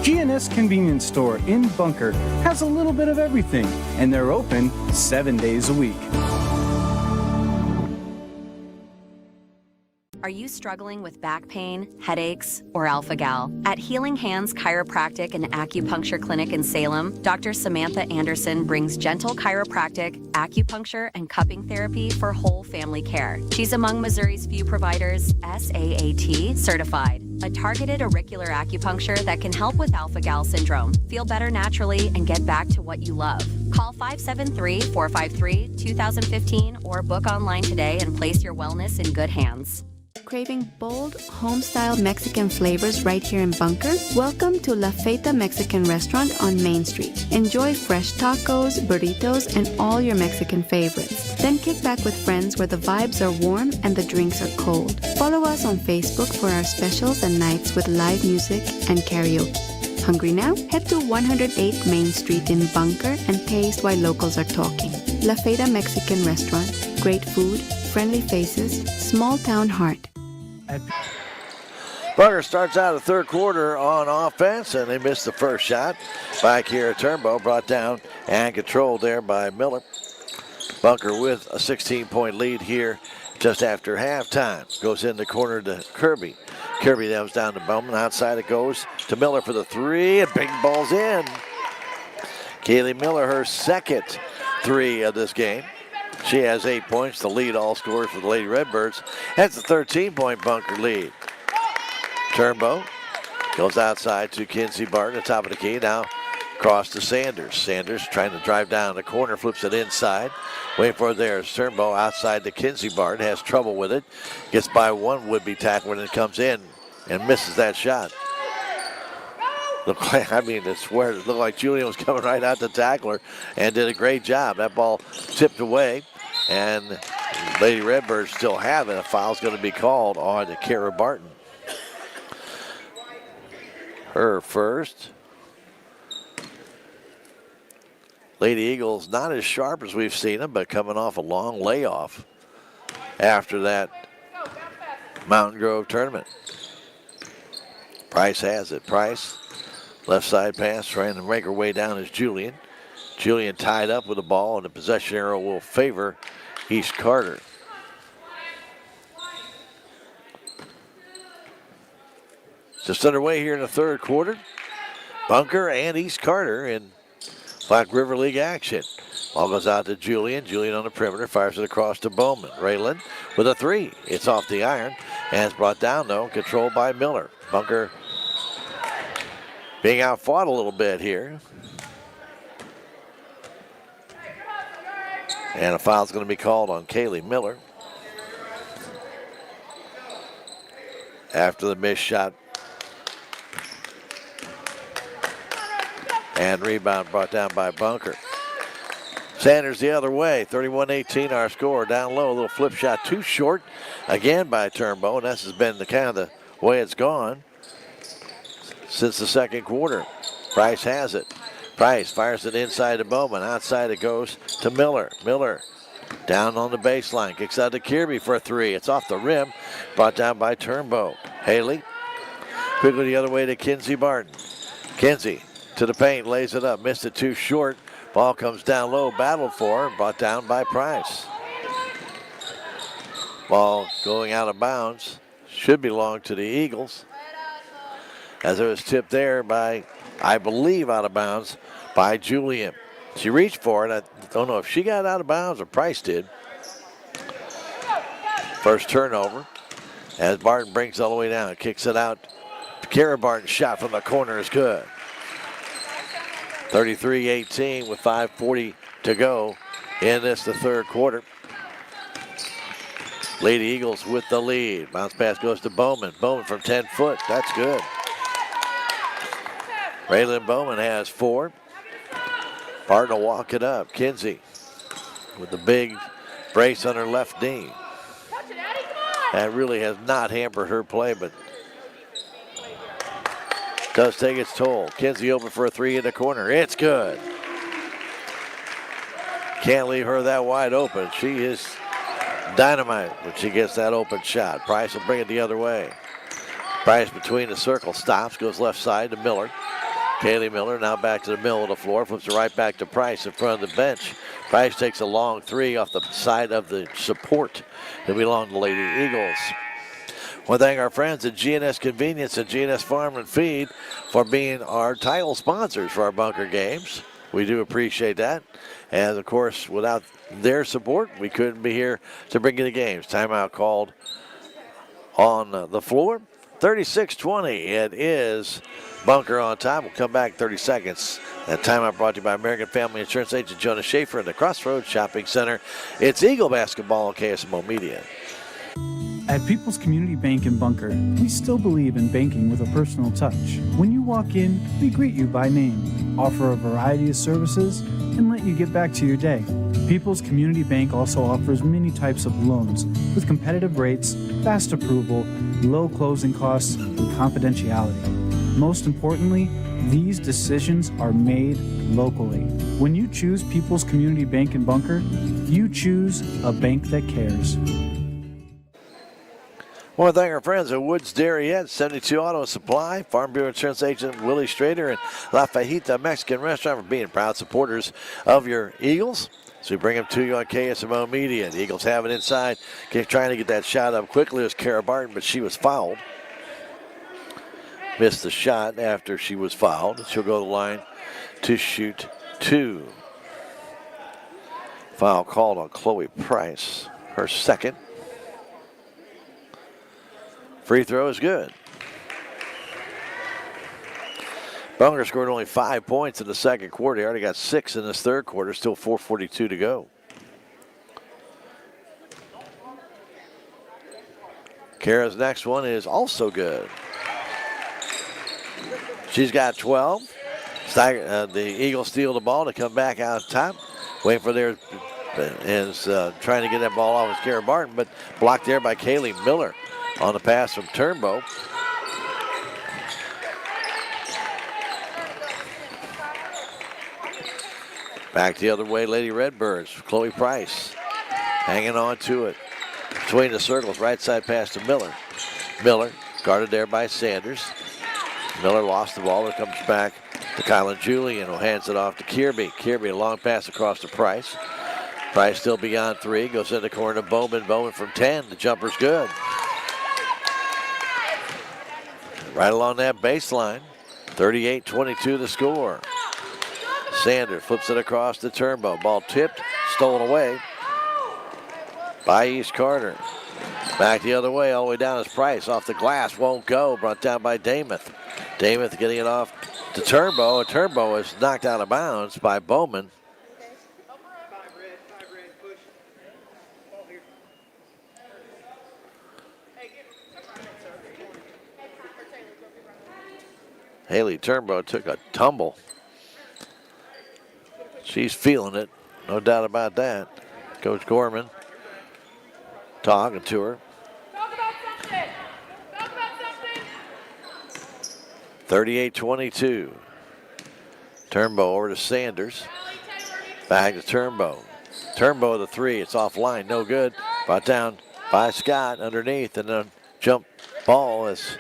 GNS Convenience Store in Bunker has a little bit of everything, and they're open 7 days a week. Are you struggling with back pain, headaches, or alpha-gal? At Healing Hands Chiropractic and Acupuncture Clinic in Salem, Dr. Samantha Anderson brings gentle chiropractic, acupuncture, and cupping therapy for whole family care. She's among Missouri's few providers SAAT certified, a targeted auricular acupuncture that can help with alpha-gal syndrome, feel better naturally, and get back to what you love. Call 573-453-2015 or book online today and place your wellness in good hands. Craving bold, home-style Mexican flavors right here in Bunker? Welcome to La Feta Mexican Restaurant on Main Street. Enjoy fresh tacos, burritos, and all your Mexican favorites. Then kick back with friends where the vibes are warm and the drinks are cold. Follow us on Facebook for our specials and nights with live music and karaoke. Hungry now? Head to 108 Main Street in Bunker and taste why locals are talking. La Feta Mexican Restaurant. Great food, friendly faces, small town heart. Bunker starts out the third quarter on offense, and they missed the first shot. By Kira Turnbow, brought down and controlled there by Miller. Bunker with a 16-point lead here just after halftime. Goes in the corner to Kirby. Kirby that was down to Bowman. Outside it goes to Miller for the three, and big ball's in. Kaylee Miller, her second three of this game. She has 8 points, the lead all scorers for the Lady Redbirds. That's a 13-point Bunker lead. Turnbow goes outside to Kinsey Barton at the top of the key. Now cross to Sanders. Sanders trying to drive down the corner, flips it inside. Waiting for it there. Turnbow outside to Kinsey Barton, has trouble with it. Gets by one would-be tackler and it comes in and misses that shot. Looked like, I mean, I swear, it looked like Julian was coming right out to tackler and did a great job. That ball tipped away, and Lady Redbirds still have it. A foul's going to be called on Kara Barton. Her first. Lady Eagles not as sharp as we've seen them, but coming off a long layoff after that Mountain Grove tournament. Price has it. Price. Left side pass, trying to make her way down is Julian. Julian tied up with the ball, and the possession arrow will favor East Carter. Just underway here in the third quarter. Bunker and East Carter in Black River League action. Ball goes out to Julian. Julian on the perimeter, fires it across to Bowman. Raylan with a three. It's off the iron, and it's brought down, though, controlled by Miller. Bunker being outfought a little bit here. And a foul's going to be called on Kaylee Miller after the missed shot. And rebound brought down by Bunker. Sanders the other way, 31-18 our score. Down low, a little flip shot too short again by Turnbow, and this has been the kind of the way it's gone since the second quarter. Price has it. Price fires it inside to Bowman. Outside it goes to Miller. Miller down on the baseline. Kicks out to Kirby for a three. It's off the rim. Brought down by Turnbow. Haley quickly the other way to Kinsey Barton. Kinsey to the paint. Lays it up. Missed it too short. Ball comes down low. Battled for. Brought down by Price. Ball going out of bounds. Should belong to the Eagles, as it was tipped there by, I believe, out of bounds by Julian. She reached for it. I don't know if she got out of bounds or Price did. First turnover as Barton brings it all the way down. Kicks it out. Kara Barton's shot from the corner is good. 33-18 with 5:40 to go in this, the third quarter. Lady Eagles with the lead. Bounce pass goes to Bowman. Bowman from 10 foot. That's good. Raylan Bowman has four. Barton will walk it up. Kinsey with the big brace on her left knee. That really has not hampered her play, but does take its toll. Kinsey open for a three in the corner. It's good. Can't leave her that wide open. She is dynamite when she gets that open shot. Price will bring it the other way. Price between the circle stops, goes left side to Miller. Kaylee Miller now back to the middle of the floor, flips it right back to Price in front of the bench. Price takes a long three off the side of the support. It'll belong to Lady Eagles. We thank our friends at GNS Convenience and GNS Farm and Feed for being our title sponsors for our Bunker games. We do appreciate that. And, of course, without their support, we couldn't be here to bring you the games. Timeout called on the floor. 36-20. It is Bunker on top. We'll come back 30 seconds. That timeout brought to you by American Family Insurance Agent Jonas Schaefer in the Crossroads Shopping Center. It's Eagle basketball on KSMO Media. At People's Community Bank in Bunker, we still believe in banking with a personal touch. When you walk in, we greet you by name, offer a variety of services, and let you get back to your day. People's Community Bank also offers many types of loans with competitive rates, fast approval, low closing costs, and confidentiality. Most importantly, these decisions are made locally. When you choose People's Community Bank in Bunker, you choose a bank that cares. I want to thank our friends at Woods Dairy Ed, 72 Auto Supply, Farm Bureau Insurance Agent Willie Strader, and La Fajita Mexican Restaurant for being proud supporters of your Eagles. So we bring them to you on KSMO Media. The Eagles have it inside. Trying to get that shot up quickly was Kara Barton, but she was fouled. Missed the shot after she was fouled. She'll go to the line to shoot two. Foul called on Chloe Price, her second. Free throw is good. Bunker scored only 5 points in the second quarter. He already got 6 in this third quarter. Still 4:42 to go. Kara's next one is also good. She's got 12. The Eagles steal the ball to come back out top. Waiting for their is trying to get that ball off with Kara Barton, but blocked there by Kaylee Miller on the pass from Turnbow. Back the other way, Lady Redbirds. Chloe Price hanging on to it. Between the circles, right side pass to Miller. Miller guarded there by Sanders. Miller lost the ball. It comes back to Kylan Julian, who hands it off to Kirby. Kirby, a long pass across to Price. Price still beyond three. Goes in the corner to Bowman. Bowman from 10. The jumper's good. Right along that baseline. 38-22 the score. Sanders flips it across to Turnbow. Ball tipped, stolen away by East Carter. Back the other way, all the way down is Price. Off the glass, won't go. Brought down by Damath. Damath getting it off to Turnbow. Turnbow is knocked out of bounds by Bowman. Haley Turnbow took a tumble. She's feeling it, no doubt about that. Coach Gorman talking to her. 38-22. Turnbow over to Sanders. Back to Turnbow. Turnbow the three. It's offline. No good. Brought down by Scott underneath. And then jump ball as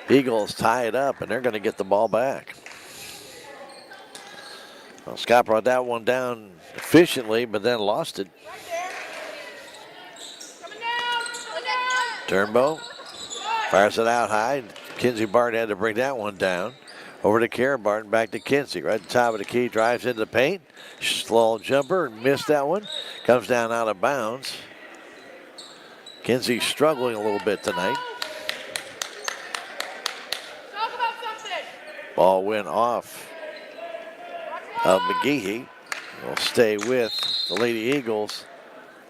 Eagles tie it up. And they're going to get the ball back. Well, Scott brought that one down efficiently, but then lost it. Turnbow fires it out high. Kinsey Barton had to bring that one down. Over to Kara Barton, back to Kinsey. Right at the top of the key, drives into the paint. Slow jumper, missed that one. Comes down out of bounds. Kinsey struggling a little bit tonight. Ball went off of McGehee. Will stay with the Lady Eagles.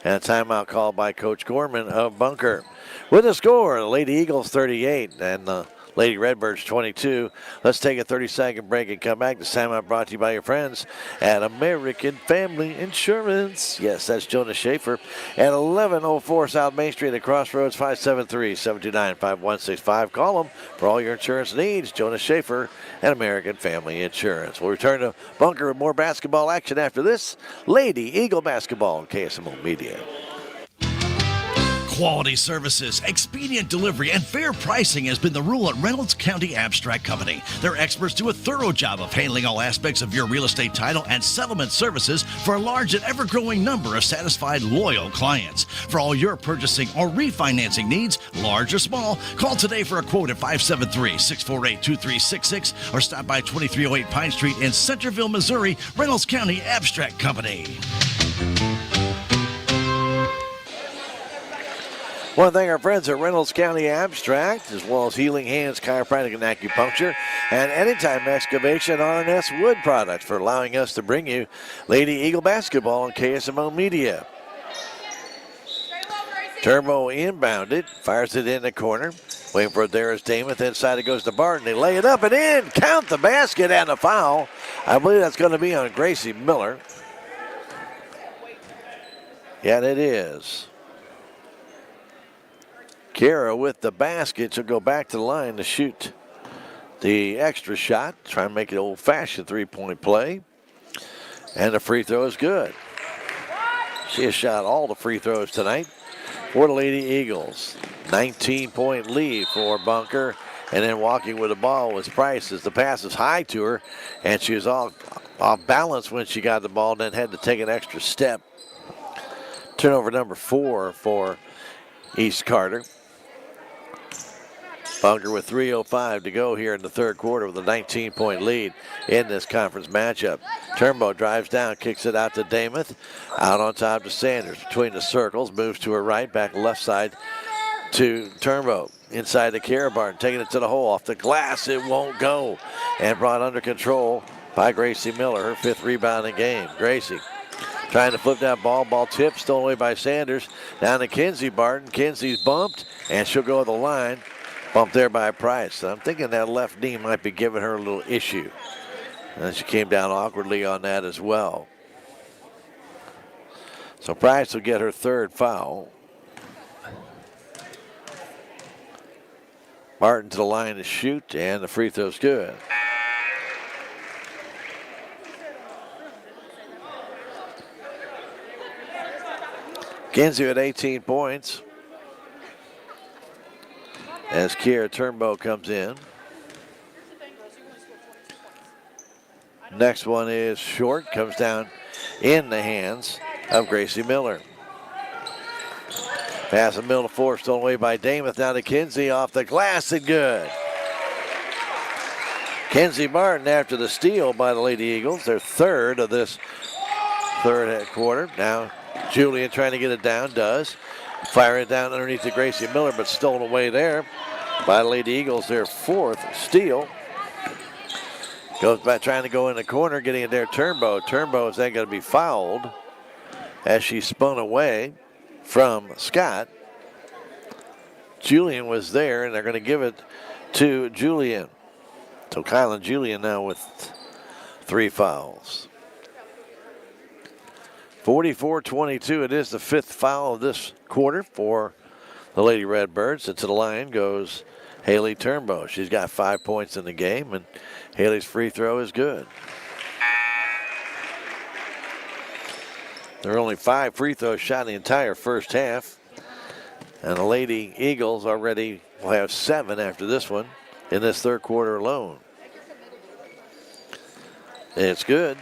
And a timeout called by Coach Gorman of Bunker. With the score, the Lady Eagles 38 and the Lady Redbirds 22. Let's take a 30-second break and come back. This timeout brought to you by your friends at American Family Insurance. Yes, that's Jonas Schaefer at 1104 South Main Street at Crossroads, 573-729-5165. Call them for all your insurance needs. Jonas Schaefer at American Family Insurance. We'll return to Bunker with more basketball action after this. Lady Eagle basketball on KSMO Media. Quality services, expedient delivery, and fair pricing has been the rule at Reynolds County Abstract Company. Their experts do a thorough job of handling all aspects of your real estate title and settlement services for a large and ever-growing number of satisfied, loyal clients. For all your purchasing or refinancing needs, large or small, call today for a quote at 573-648-2366 or stop by 2308 Pine Street in Centerville, Missouri. Reynolds County Abstract Company. Want to thank our friends at Reynolds County Abstract, as well as Healing Hands Chiropractic and Acupuncture, and Anytime Excavation R&S Wood Products for allowing us to bring you Lady Eagle Basketball on KSMO Media. Turbo inbounded, fires it in the corner. Waiting for it there is Damath. Inside it goes to Barton. They lay it up and in. Count the basket and a foul. I believe that's going to be on Gracie Miller. Yeah, it is. Kara with the basket. She'll go back to the line to shoot the extra shot. Try and make it old-fashioned three-point play. And the free throw is good. She has shot all the free throws tonight for the Lady Eagles. 19-point lead for Bunker. And then walking with the ball was Price as the pass is high to her. And she was off balance when she got the ball, then had to take an extra step. Turnover number 4 for East Carter. Bunker with 3:05 to go here in the third quarter with a 19-point lead in this conference matchup. Turnbow drives down, kicks it out to Damath. Out on top to Sanders. Between the circles, moves to her right, back left side to Turnbow. Inside the Kara Barton, taking it to the hole. Off the glass, it won't go. And brought under control by Gracie Miller, her 5th rebound in the game. Gracie trying to flip that ball. Ball tipped, stolen away by Sanders. Down to Kenzie Barton. Kenzie's bumped, and she'll go to the line. Bumped there by Price. I'm thinking that left knee might be giving her a little issue. And she came down awkwardly on that as well. So Price will get her 3rd foul. Barton to the line to shoot, and the free throw's good. Kenzie at 18 points. As Kiera Turnbow comes in. Next one is short, comes down in the hands of Gracie Miller. Pass in the middle to 4, stolen away by Damath. Now to Kenzie off the glass and good. Kenzie Martin after the steal by the Lady Eagles, their 3rd of this third quarter. Now Julian trying to get it down, does. Fire it down underneath to Gracie Miller, but stolen away there by the Lady Eagles, their 4th steal. Goes back trying to go in the corner, getting it there. Turnbow. Turnbow is then going to be fouled as she spun away from Scott. Julian was there, and they're going to give it to Julian. So Kylan Julian now with 3 fouls. 44-22. It is the 5th foul of this quarter for the Lady Redbirds. And to the line goes Haley Turnbow. She's got 5 points in the game, and Haley's free throw is good. There are only 5 free throws shot in the entire first half. And the Lady Eagles already will have 7 after this one in this third quarter alone. It's good.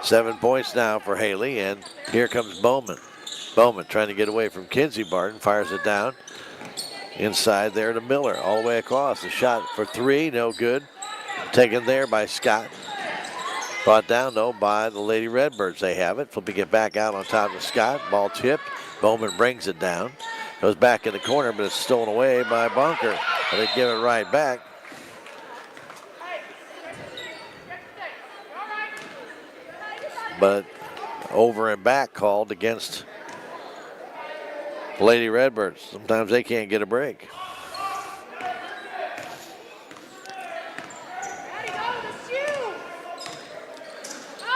7 points now for Haley, and here comes Bowman. Bowman trying to get away from Kenzie Barton, fires it down. Inside there to Miller, all the way across. The shot for 3, no good. Taken there by Scott. Brought down, though, by the Lady Redbirds. They have it. Flipping it back out on top of Scott. Ball tipped. Bowman brings it down. Goes back in the corner, but it's stolen away by Bunker. But they give it right back. But over and back called against Lady Redbirds. Sometimes they can't get a break.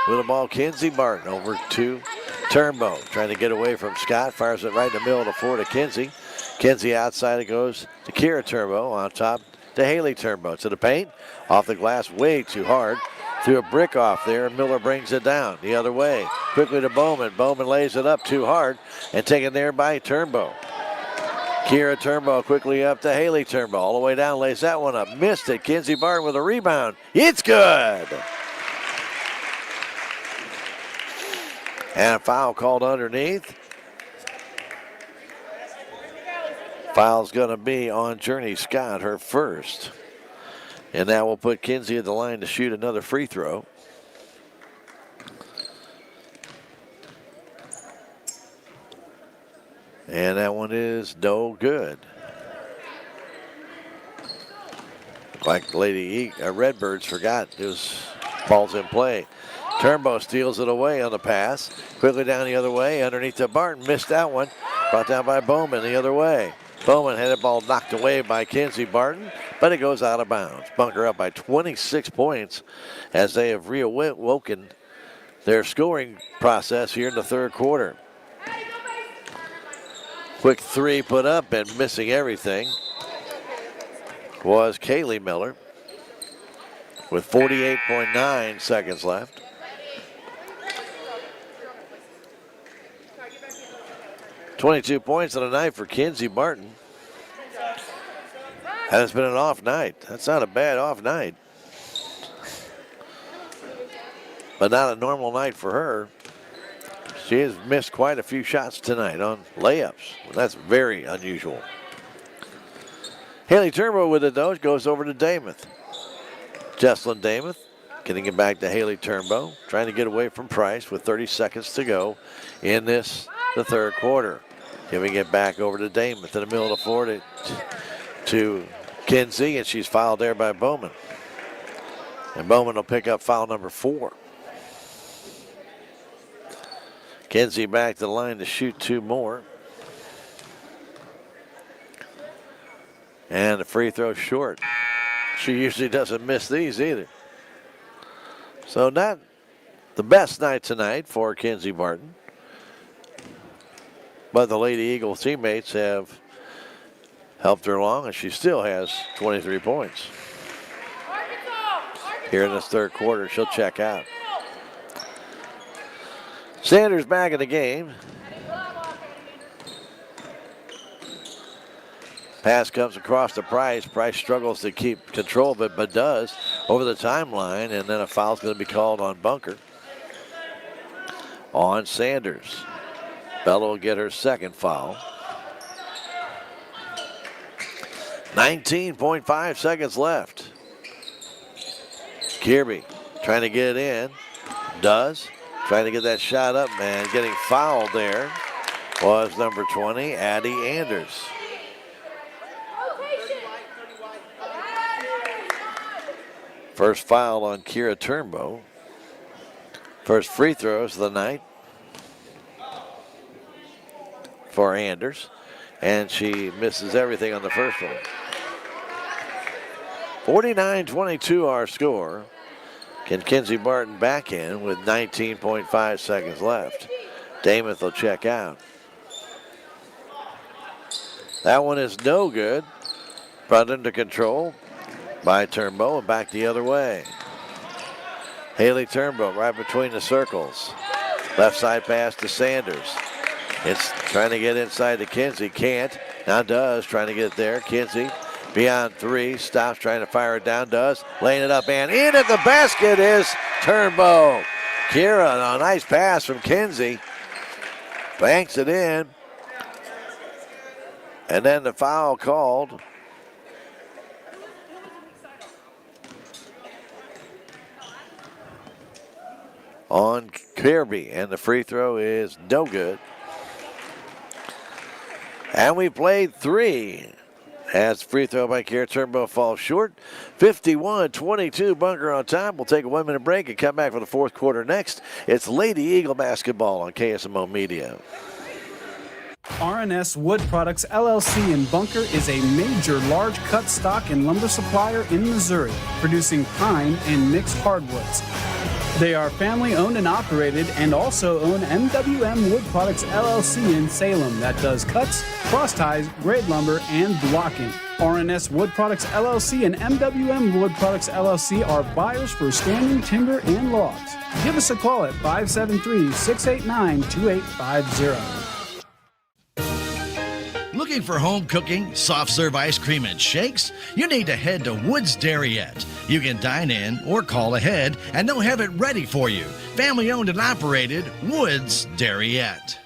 With the ball, Kenzie Barton over to Turnbow. Trying to get away from Scott. Fires it right in the middle of the floor to Kenzie. Kenzie outside, it goes to Kira Turnbow. On top to Haley Turnbow. To the paint. Off the glass way too hard Threw a brick off there, and Miller brings it down the other way. Quickly to Bowman. Bowman lays it up too hard and taken there by Turnbow. Kira Turnbow quickly up to Haley Turnbow. All the way down, lays that one up. Missed it. Kinsey Barton with a rebound. It's good. And a foul called underneath. Foul's going to be on Journey Scott, her first. And that will put Kinsey at the line to shoot another free throw. And that one is no good. Like the Lady Redbirds forgot those balls in play. Turnbow steals it away on the pass. Quickly down the other way, underneath to Barton. Missed that one. Brought down by Bowman the other way. Bowman had the ball knocked away by Kinsey Barton, but it goes out of bounds. Bunker up by 26 points as they have reawoken their scoring process here in the third quarter. Quick three put up and missing everything was Kaylee Miller with 48.9 seconds left. .22 points on a night for Kinsey Barton. And it's been an off night. That's not a bad off night. But not a normal night for her. She has missed quite a few shots tonight on layups. That's very unusual. Haley Turnbow with it though. Goes over to Damath. Jesslyn Damath getting it back to Haley Turnbow. Trying to get away from Price with 30 seconds to go in the third quarter. Giving it back over to Damath in the middle of the floor to Kinsey, and she's fouled there by Bowman. And Bowman will pick up foul number 4. Kinsey back to the line to shoot 2 more. And the free throw short. She usually doesn't miss these either. So not the best night tonight for Kinsey Barton. But the Lady Eagle teammates have helped her along, and she still has 23 points. Here in this third quarter, she'll check out. Sanders back in the game. Pass comes across to Price. Price struggles to keep control of it, but does over the timeline, and then a foul's going to be called on Bunker. On Sanders. Bella will get her second foul. 19.5 seconds left. Kirby trying to get it in. Does. Trying to get that shot up, man. Getting fouled there was number 20, Addie Anders. First foul on Kira Turnbow. First free throws of the night for Anders, and she misses everything on the first one. 49-22 our score. Can Kinsey Barton back in with 19.5 seconds left. Damath will check out. That one is no good. Brought under control by Turnbow and back the other way. Haley Turnbow right between the circles. Left side pass to Sanders. It's trying to get inside to Kinsey. Can't. Now does. Trying to get it there. Kinsey beyond 3. Stops trying to fire it down. Does. Laying it up and in at the basket is Turnbow. Kira, a nice pass from Kinsey. Banks it in. And then the foul called. On Kirby. And the free throw is no good. And we played 3. As free throw by Kira Turnbow falls short. 51-22, Bunker on top. We'll take a 1-minute break and come back for the fourth quarter next. It's Lady Eagle basketball on KSMO Media. RNS Wood Products LLC in Bunker is a major large cut stock and lumber supplier in Missouri, producing pine and mixed hardwoods. They are family owned and operated and also own MWM Wood Products LLC in Salem that does cuts, cross ties, grade lumber, and blocking. RNS Wood Products LLC and MWM Wood Products LLC are buyers for standing timber and logs. Give us a call at 573-689-2850. Looking for home cooking, soft serve ice cream, and shakes? You need to head to Woods Dairyette. You can dine in or call ahead, and they'll have it ready for you. Family owned and operated, Woods Dairyette.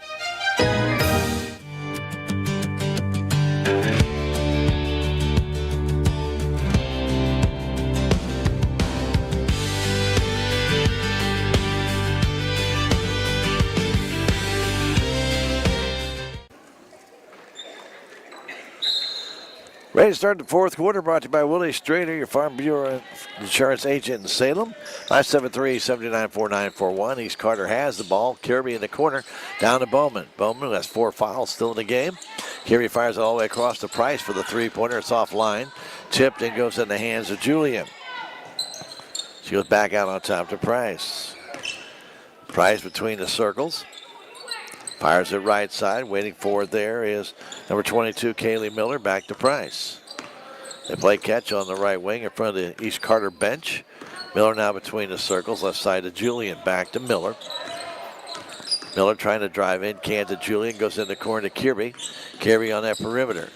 Ready to start the fourth quarter, brought to you by Willie Strader, your Farm Bureau insurance agent in Salem. 573-794941. East Carter has the ball. Kirby in the corner, down to Bowman. Bowman, who has 4 fouls, still in the game. Kirby fires it all the way across the Price for the three-pointer. It's offline. Tipped and goes in the hands of Julian. She goes back out on top to Price. Price between the circles. Fires it right side. Waiting for it there is number 22, Kaylee Miller, back to Price. They play catch on the right wing in front of the East Carter bench. Miller now between the circles. Left side to Julian. Back to Miller. Miller trying to drive in. Can to Julian. Goes in the corner to Kirby. Kirby on that perimeter.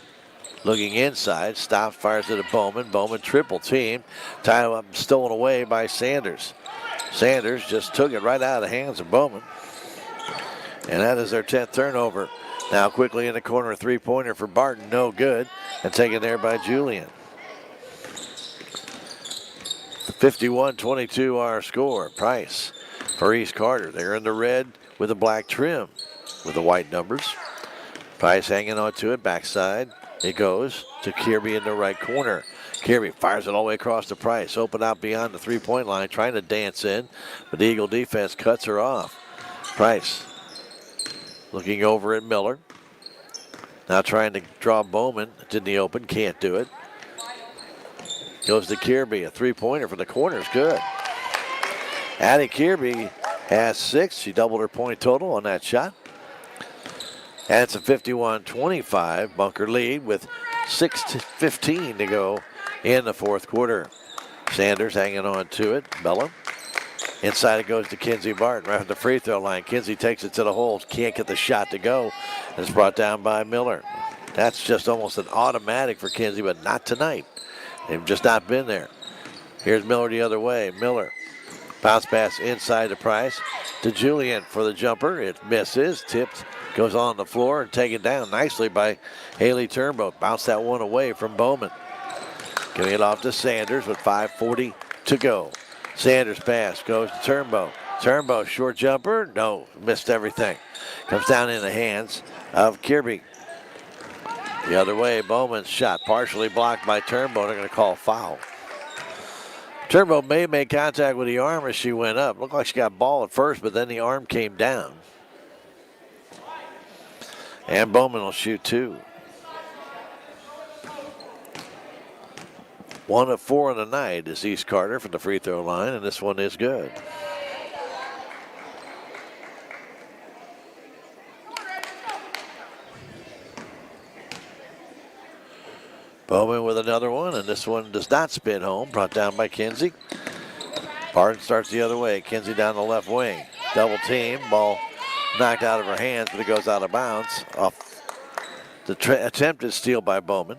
Looking inside. Stops. Fires it to Bowman. Bowman triple team. Tied up and stolen away by Sanders. Sanders just took it right out of the hands of Bowman. And that is their 10th turnover. Now quickly in the corner, a three-pointer for Barton. No good. And taken there by Julian. 51-22 our score. Price for East Carter. They're in the red with the black trim with the white numbers. Price hanging on to it. Backside. It goes to Kirby in the right corner. Kirby fires it all the way across the Price. Open out beyond the three-point line. Trying to dance in. But the Eagle defense cuts her off. Price looking over at Miller. Now trying to draw Bowman. It's in the open. Can't do it. Goes to Kirby. A three-pointer from the corner is good. Addie Kirby has 6. She doubled her point total on that shot. And it's a 51-25 Bunker lead with 6:15 to go in the fourth quarter. Sanders hanging on to it. Bella. Inside it goes to Kinsey Barton right at the free throw line. Kinsey takes it to the hole. Can't get the shot to go. It's brought down by Miller. That's just almost an automatic for Kinsey, but not tonight. They've just not been there. Here's Miller the other way. Miller. Bounce pass inside the Price to Julian for the jumper. It misses. Tipped. Goes on the floor and taken down nicely by Haley Turnbow. Bounced that one away from Bowman. Giving it off to Sanders with 5:40 to go. Sanders pass goes to Turnbow. Turnbow, short jumper. No, missed everything. Comes down in the hands of Kirby. The other way, Bowman's shot partially blocked by Turnbow. They're going to call foul. Turnbow may make contact with the arm as she went up. Looked like she got ball at first, but then the arm came down. And Bowman will shoot 2. 1 of 4 on the night is East Carter from the free throw line, and this one is good. Bowman with another one, and this one does not spin home. Brought down by Kinsey. Barton starts the other way. Kinsey down the left wing. Double team. Ball knocked out of her hands, but it goes out of bounds. Off the attempted steal by Bowman.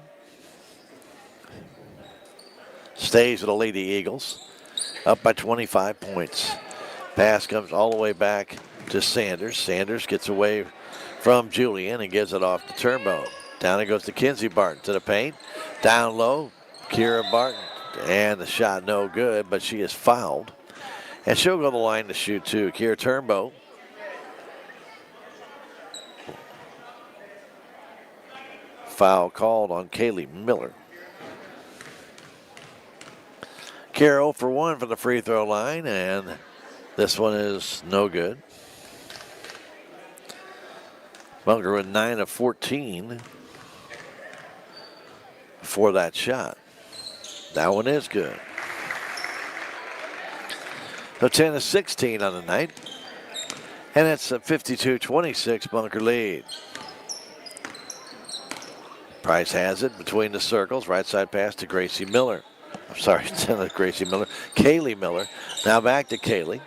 Stays with the Lady Eagles. Up by 25 points. Pass comes all the way back to Sanders. Sanders gets away from Julian and gives it off to Turnbow. Down it goes to Kinsey Barton to the paint. Down low, Kira Barton. And the shot no good, but she is fouled. And she'll go to the line to shoot 2. Kira Turnbow. Foul called on Kaylee Miller. Kira 0 for 1 from the free throw line, and this one is no good. Bunker with 9 of 14 for that shot. That one is good. So 10 of 16 on the night. And it's a 52-26 Bunker lead. Price has it between the circles. Right side pass to Gracie Miller. I'm sorry, it's not Gracie Miller. Kaylee Miller. Now back to Kaylee.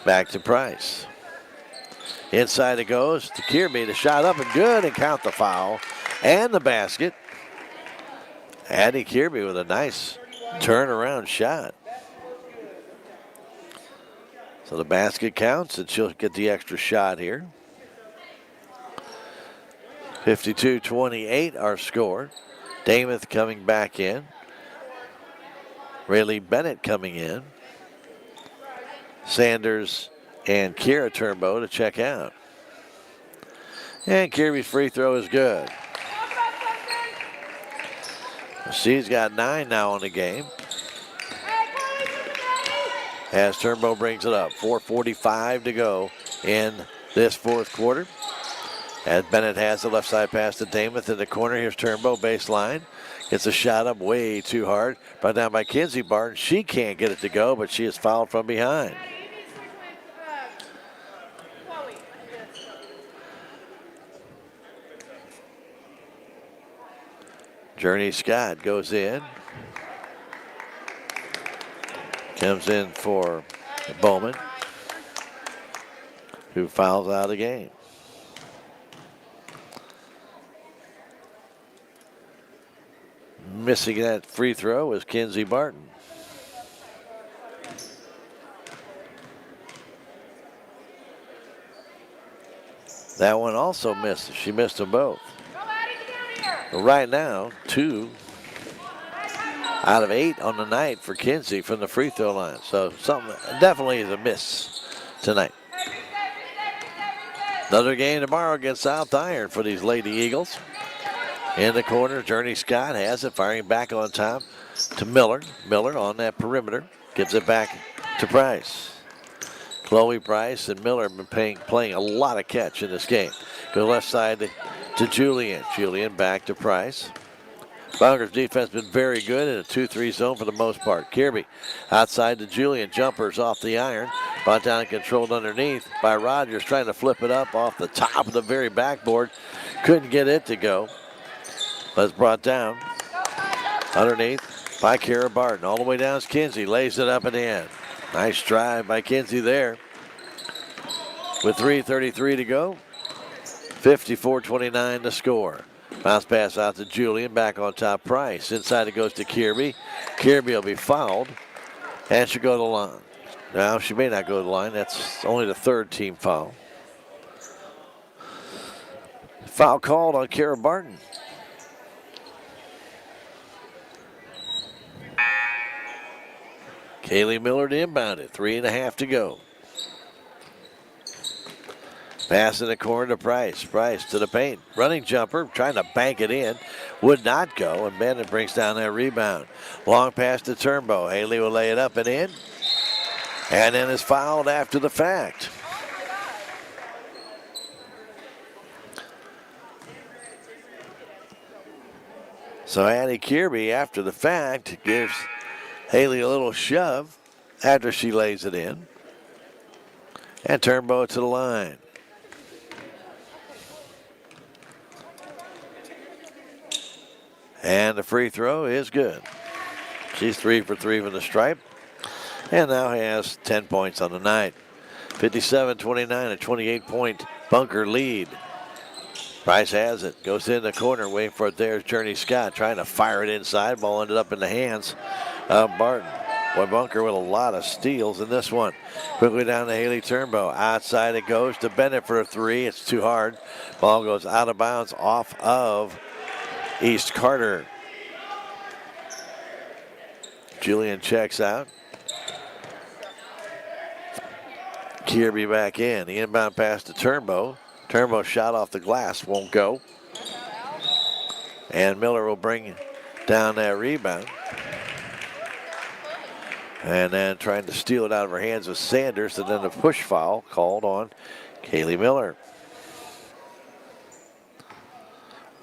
Back to Price. Inside it goes to Kirby. The shot up and good, and count the foul and the basket. Addie Kirby with a nice turnaround shot. So the basket counts, and she'll get the extra shot here. 52-28 our score. Damath coming back in. Rayleigh Bennett coming in. Sanders and Kira Turnbow to check out. And Kirby's free throw is good. She's got 9 now in the game. As Turnbow brings it up. 4:45 to go in this fourth quarter. As Bennett has the left side pass to Damath in the corner. Here's Turnbow baseline. Gets a shot up way too hard. Brought down by Kinsey Barton. She can't get it to go, but she is fouled from behind. Journey Scott goes in. Comes in for Bowman, who fouls out of the game. Missing that free throw is Kinsey Barton. That one also missed. She missed them both. But right now, 2 out of 8 on the night for Kinsey from the free throw line. So something definitely is a miss tonight. Another game tomorrow against South Iron for these Lady Eagles. In the corner, Journey Scott has it, firing back on top to Miller. Miller on that perimeter, gives it back to Price. Chloe Price and Miller have been playing a lot of catch in this game. Go left side to Julian. Julian back to Price. Bunker's defense has been very good in a 2-3 zone for the most part. Kirby outside to Julian. Jumpers off the iron. Brought down and controlled underneath by Rogers, trying to flip it up off the top of the very backboard. Couldn't get it to go. But it's brought down underneath by Kara Barton. All the way down is Kinsey. Lays it up and in. Nice drive by Kinsey there. With 3:33 to go. 54-29 to score. Bounce pass out to Julian. Back on top, Price. Inside it goes to Kirby. Kirby will be fouled. And she'll go to the line. Now, she may not go to the line. That's only the third team foul. Foul called on Kara Barton. Kaylee Miller to inbound it. 3.5 to go. Pass in the corner to Price. Price to the paint. Running jumper, trying to bank it in. Would not go, and Bennett brings down that rebound. Long pass to Turnbow. Haley will lay it up and in. And then is fouled after the fact. So Addie Kirby, after the fact, gives Haley a little shove after she lays it in. And Turnbow to the line. And the free throw is good. She's 3 for 3 from the stripe. And now has 10 points on the night. 57-29, a 28-point Bunker lead. Price has it. Goes in the corner, waiting for it. There's Journey Scott trying to fire it inside. Ball ended up in the hands of Barton. Boy, Bunker with a lot of steals in this one. Quickly down to Haley Turnbow. Outside it goes to Bennett for a 3. It's too hard. Ball goes out of bounds off of East Carter. Julian checks out. Kirby back in. The inbound pass to Turnbow. Turnbow shot off the glass, won't go. And Miller will bring down that rebound. And then trying to steal it out of her hands with Sanders, and then a push foul called on Kaylee Miller.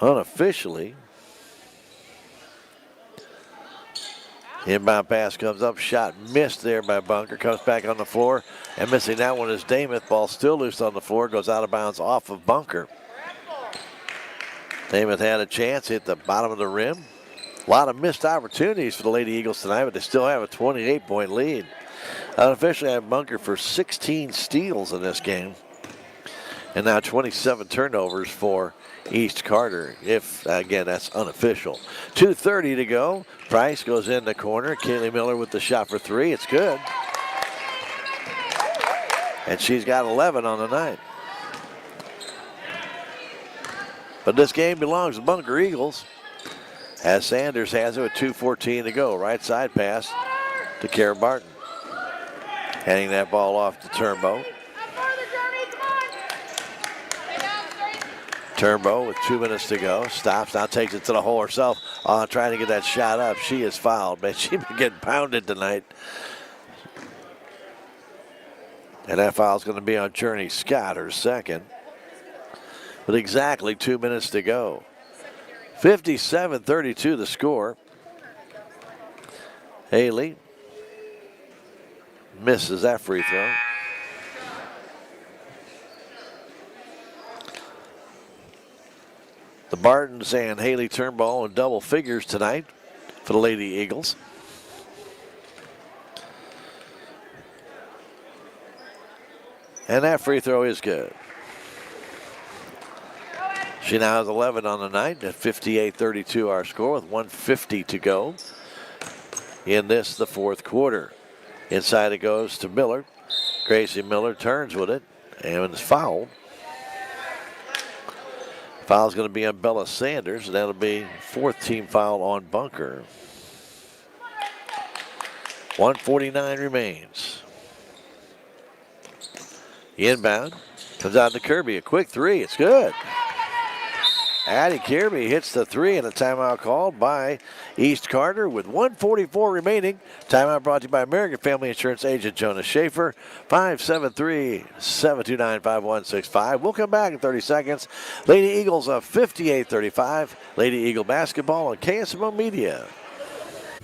Unofficially, inbound pass comes up, shot missed there by Bunker, comes back on the floor, and missing that one is Damath. Ball still loose on the floor, goes out of bounds off of Bunker. Namath had a chance, hit the bottom of the rim. A lot of missed opportunities for the Lady Eagles tonight, but they still have a 28-point lead. Unofficially, I have Bunker for 16 steals in this game. And now 27 turnovers for East Carter, if, again, that's unofficial. 2:30 to go. Price goes in the corner. Kaylee Miller with the shot for three. It's good. And she's got 11 on the night. But this game belongs to Bunker Eagles, as Sanders has it with 2:14 to go. Right side pass to Kara Barton. Handing that ball off to Turnbow. Turnbow with 2 minutes to go. Stops, now takes it to the hole herself. Trying to get that shot up. She is fouled, man. She's been getting pounded tonight. And that foul's going to be on Journey Scott, her second. With exactly 2 minutes to go. 57-32 the score. Haley misses that free throw. The Bartons and Haley Turnbull in double figures tonight for the Lady Eagles. And that free throw is good. She now has 11 on the night at 58-32 our score with 1:50 to go in this, the fourth quarter. Inside it goes to Miller. Gracie Miller turns with it and is fouled. Foul's going to be on Bella Sanders, and that'll be fourth team foul on Bunker. 1:49 remains. Inbound comes out to Kirby. A quick three. It's good. Addie Kirby hits the three, and a timeout called by East Carter with 1:44 remaining. Timeout brought to you by American Family Insurance agent Jonas Schaefer. 573-729-5165. We'll come back in 30 seconds. Lady Eagles of 58-35. Lady Eagle basketball on KSMO Media.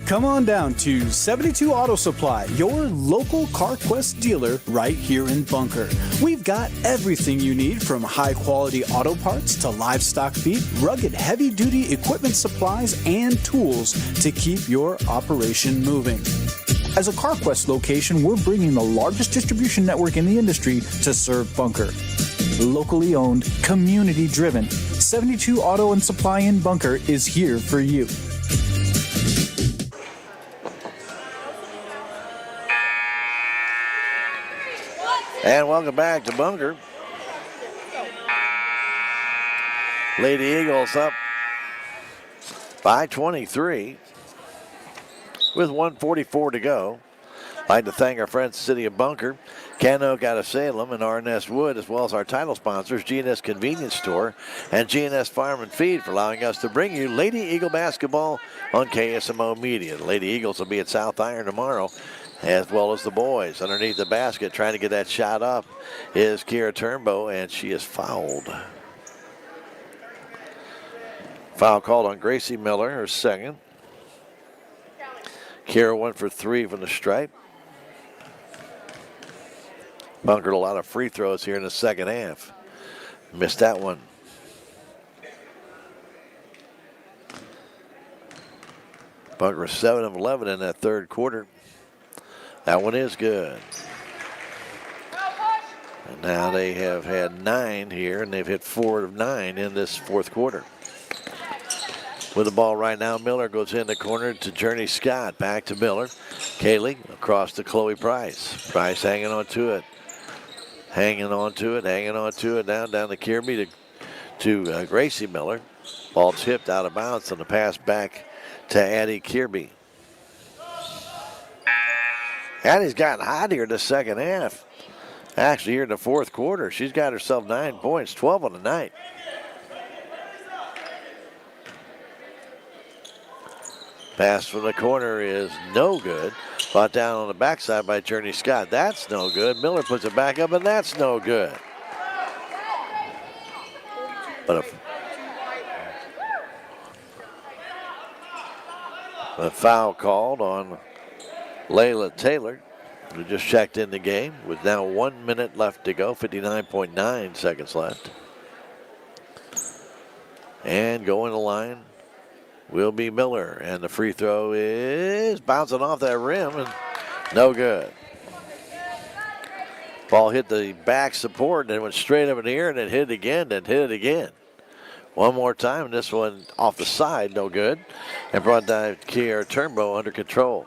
Come on down to 72 Auto Supply, your local CarQuest dealer right here in Bunker. We've got everything you need from high-quality auto parts to livestock feed, rugged heavy-duty equipment supplies, and tools to keep your operation moving. As a CarQuest location, we're bringing the largest distribution network in the industry to serve Bunker. Locally owned, community-driven, 72 Auto and Supply in Bunker is here for you. And welcome back to Bunker. Lady Eagles up by 23 with 1:44 to go. I'd like to thank our friends, City of Bunker, Canoke out of Salem, and R&S Wood, as well as our title sponsors, G&S Convenience Store and G&S Farm and Feed, for allowing us to bring you Lady Eagle basketball on KSMO Media. The Lady Eagles will be at South Iron tomorrow, as well as the boys. Underneath the basket, trying to get that shot up, is Kira Turnbow, and she is fouled. Foul called on Gracie Miller, her second. Kira went for three from the stripe. Bunkered a lot of free throws here in the second half. Missed that one. Bunker 7 of 11 in that third quarter. That one is good. And now they have had 9 here, and they've hit 4 of 9 in this fourth quarter. With the ball right now, Miller goes in the corner to Journey Scott. Back to Miller. Kaylee across to Chloe Price. Price hanging on to it. Hanging on to it. Down to Kirby to Gracie Miller. Ball tipped out of bounds on the pass back to Addie Kirby. Addie's gotten hot here in the second half. Actually, here in the fourth quarter, she's got herself 9 points, 12 on the night. Pass from the corner is no good. Brought down on the backside by Journey Scott. That's no good. Miller puts it back up, and that's no good. But a foul called on Layla Taylor, who just checked in the game with now 1 minute left to go, 59.9 seconds left. And going to the line will be Miller. And the free throw is bouncing off that rim and no good. Ball hit the back support and then went straight up in the air and then hit it again, then hit it again. One more time, and this one off the side, no good. And brought down Kiera Turnbow under control.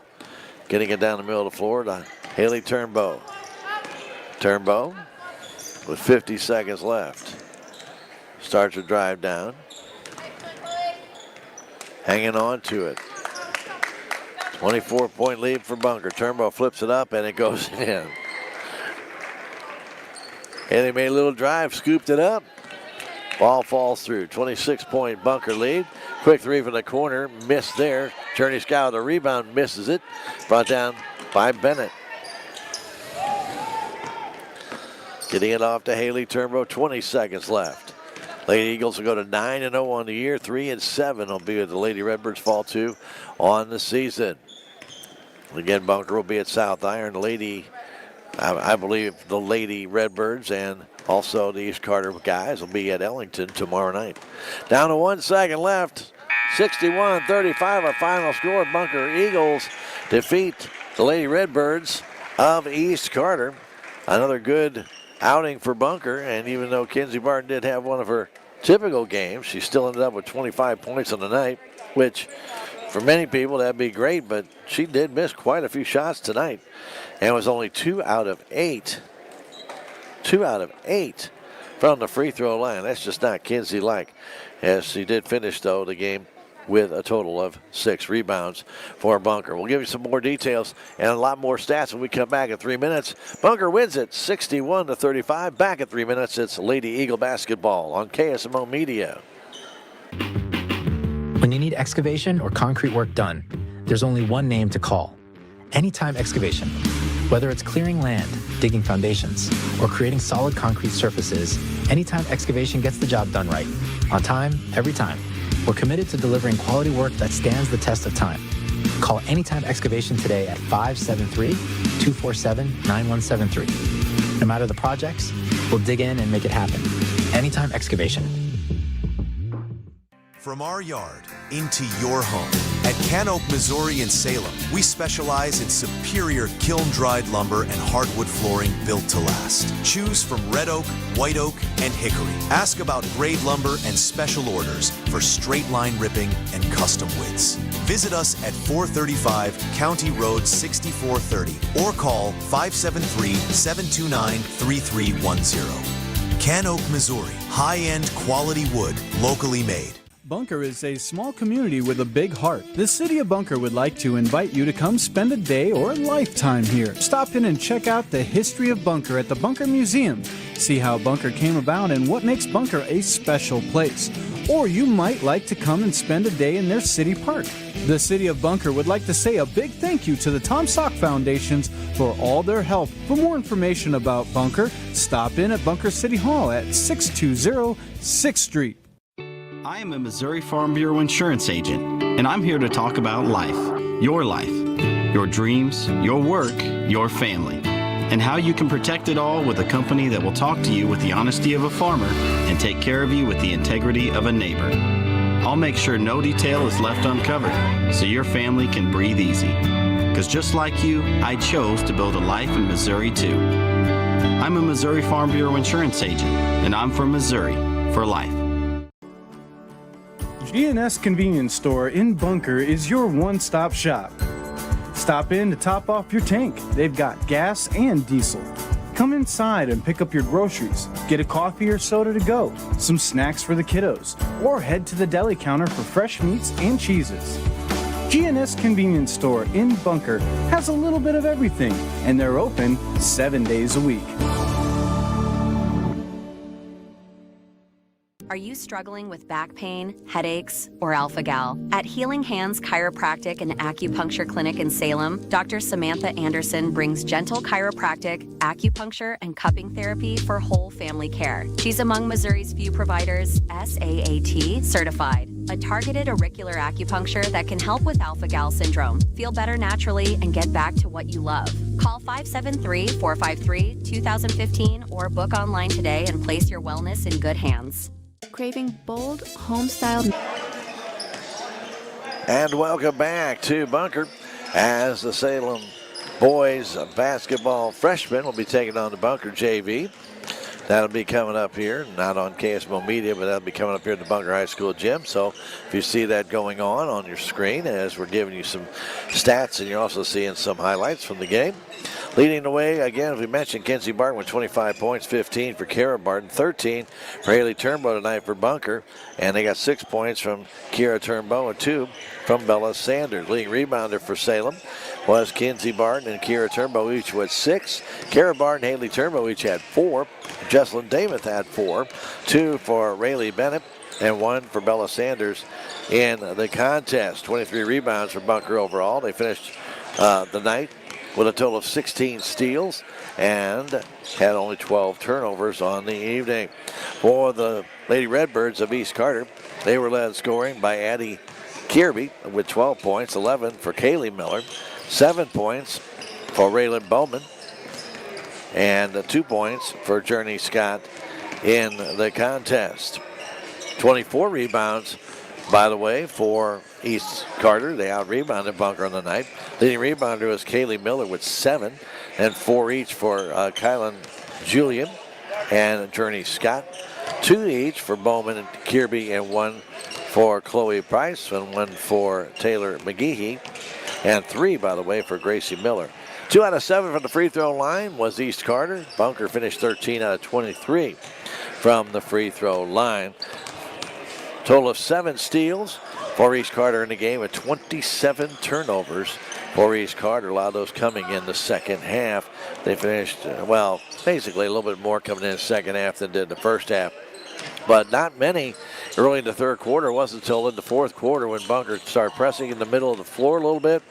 Getting it down the middle of the floor to Haley Turnbow. Turnbow with 50 seconds left. Starts to drive down. Hanging on to it. 24-point lead for Bunker. Turnbow flips it up and it goes in. Haley made a little drive, scooped it up. Ball falls through. 26-point Bunker lead. Quick three from the corner. Missed there. Journey Scout, the rebound, misses it. Brought down by Bennett. Getting it off to Haley Turnbow. 20 seconds left. Lady Eagles will go to 9-0 on the year. 3-7 will be with the Lady Redbirds fall 2 on the season. Again, Bunker will be at South Iron. I believe the Lady Redbirds and also the East Carter guys will be at Ellington tomorrow night. Down to 1 second left. 61-35 our final score. Bunker Eagles defeat the Lady Redbirds of East Carter. Another good outing for Bunker, and even though Kenzie Barton did have one of her typical games, she still ended up with 25 points on the night, which for many people that'd be great, but she did miss quite a few shots tonight and was only 2 out of 8. 2 out of 8 from the free throw line. That's just not Kenzie-like, as she did finish, though, the game with a total of 6 rebounds for Bunker. We'll give you some more details and a lot more stats when we come back in 3 minutes. Bunker wins it 61-35. Back in 3 minutes, it's Lady Eagle basketball on KSMO Media. When you need excavation or concrete work done, there's only one name to call. Anytime Excavation. Whether it's clearing land, digging foundations, or creating solid concrete surfaces, Anytime Excavation gets the job done right. On time, every time. We're committed to delivering quality work that stands the test of time. Call Anytime Excavation today at 573-247-9173. No matter the projects, we'll dig in and make it happen. Anytime Excavation. From our yard into your home. At Canope, Missouri in Salem, we specialize in superior kiln-dried lumber and hardwood flooring built to last. Choose from red oak, white oak, and hickory. Ask about grade lumber and special orders for straight line ripping and custom widths. Visit us at 435 County Road 6430 or call 573-729-3310. Canope, Missouri. High-end quality wood, locally made. Bunker is a small community with a big heart. The city of Bunker would like to invite you to come spend a day or a lifetime here. Stop in and check out the history of Bunker at the Bunker Museum. See how Bunker came about and what makes Bunker a special place. Or you might like to come and spend a day in their city park. The city of Bunker would like to say a big thank you to the Tom Sock Foundations for all their help. For more information about Bunker, stop in at Bunker City Hall at 620 6th Street. I am a Missouri Farm Bureau insurance agent, and I'm here to talk about life, your dreams, your work, your family, and how you can protect it all with a company that will talk to you with the honesty of a farmer and take care of you with the integrity of a neighbor. I'll make sure no detail is left uncovered so your family can breathe easy. Because just like you, I chose to build a life in Missouri too. I'm a Missouri Farm Bureau insurance agent, and I'm from Missouri for life. G&S Convenience Store in Bunker is your one-stop shop. Stop in to top off your tank. They've got gas and diesel. Come inside and pick up your groceries. Get a coffee or soda to go, some snacks for the kiddos, or head to the deli counter for fresh meats and cheeses. G&S Convenience Store in Bunker has a little bit of everything, and they're open 7 days a week. Are you struggling with back pain, headaches, or alpha-gal? At Healing Hands Chiropractic and Acupuncture Clinic in Salem, Dr. Samantha Anderson brings gentle chiropractic, acupuncture, and cupping therapy for whole family care. She's among Missouri's few providers SAAT certified. A targeted auricular acupuncture that can help with alpha-gal syndrome. Feel better naturally and get back to what you love. Call 573-453-2015 or book online today and place your wellness in good hands. Craving bold, home-style... And welcome back to Bunker as the Salem boys basketball freshmen will be taking on the Bunker JV. That'll be coming up here, not on KSMO Media, but that'll be coming up here at the Bunker High School gym. So if you see that going on your screen as we're giving you some stats, and you're also seeing some highlights from the game. Leading the way, again, as we mentioned, Kinsey Barton with 25 points, 15 for Kara Barton, 13 for Haley Turnbow tonight for Bunker. And they got 6 points from Kira Turnbow and 2 from Bella Sanders. Leading rebounder for Salem was Kinsey Barton and Kira Turnbow each with 6. Kara Barton and Haley Turnbow each had 4. Jesselyn Damath had 4. 2 for Rayleigh Bennett and 1 for Bella Sanders in the contest. 23 rebounds for Bunker overall. They finished the night with a total of 16 steals and had only 12 turnovers on the evening. For the Lady Redbirds of East Carter, they were led scoring by Addie Kirby with 12 points, 11 for Kaylee Miller, 7 points for Raylan Bowman, and 2 points for Journey Scott in the contest. 24 rebounds, by the way, for East Carter. They out-rebounded Bunker on the night. Leading rebounder was Kaylee Miller with 7, and 4 each for Kylan Julian and Journey Scott. 2 each for Bowman and Kirby, and 1 for Chloe Price, and 1 for Taylor McGehee, and 3, by the way, for Gracie Miller. 2 out of 7 from the free throw line was East Carter. Bunker finished 13 out of 23 from the free throw line. Total of 7 steals for East Carter in the game, with 27 turnovers for East Carter. A lot of those coming in the second half. They finished, basically a little bit more coming in the second half than did the first half. But not many early in the third quarter. It wasn't until in the fourth quarter when Bunker started pressing in the middle of the floor a little bit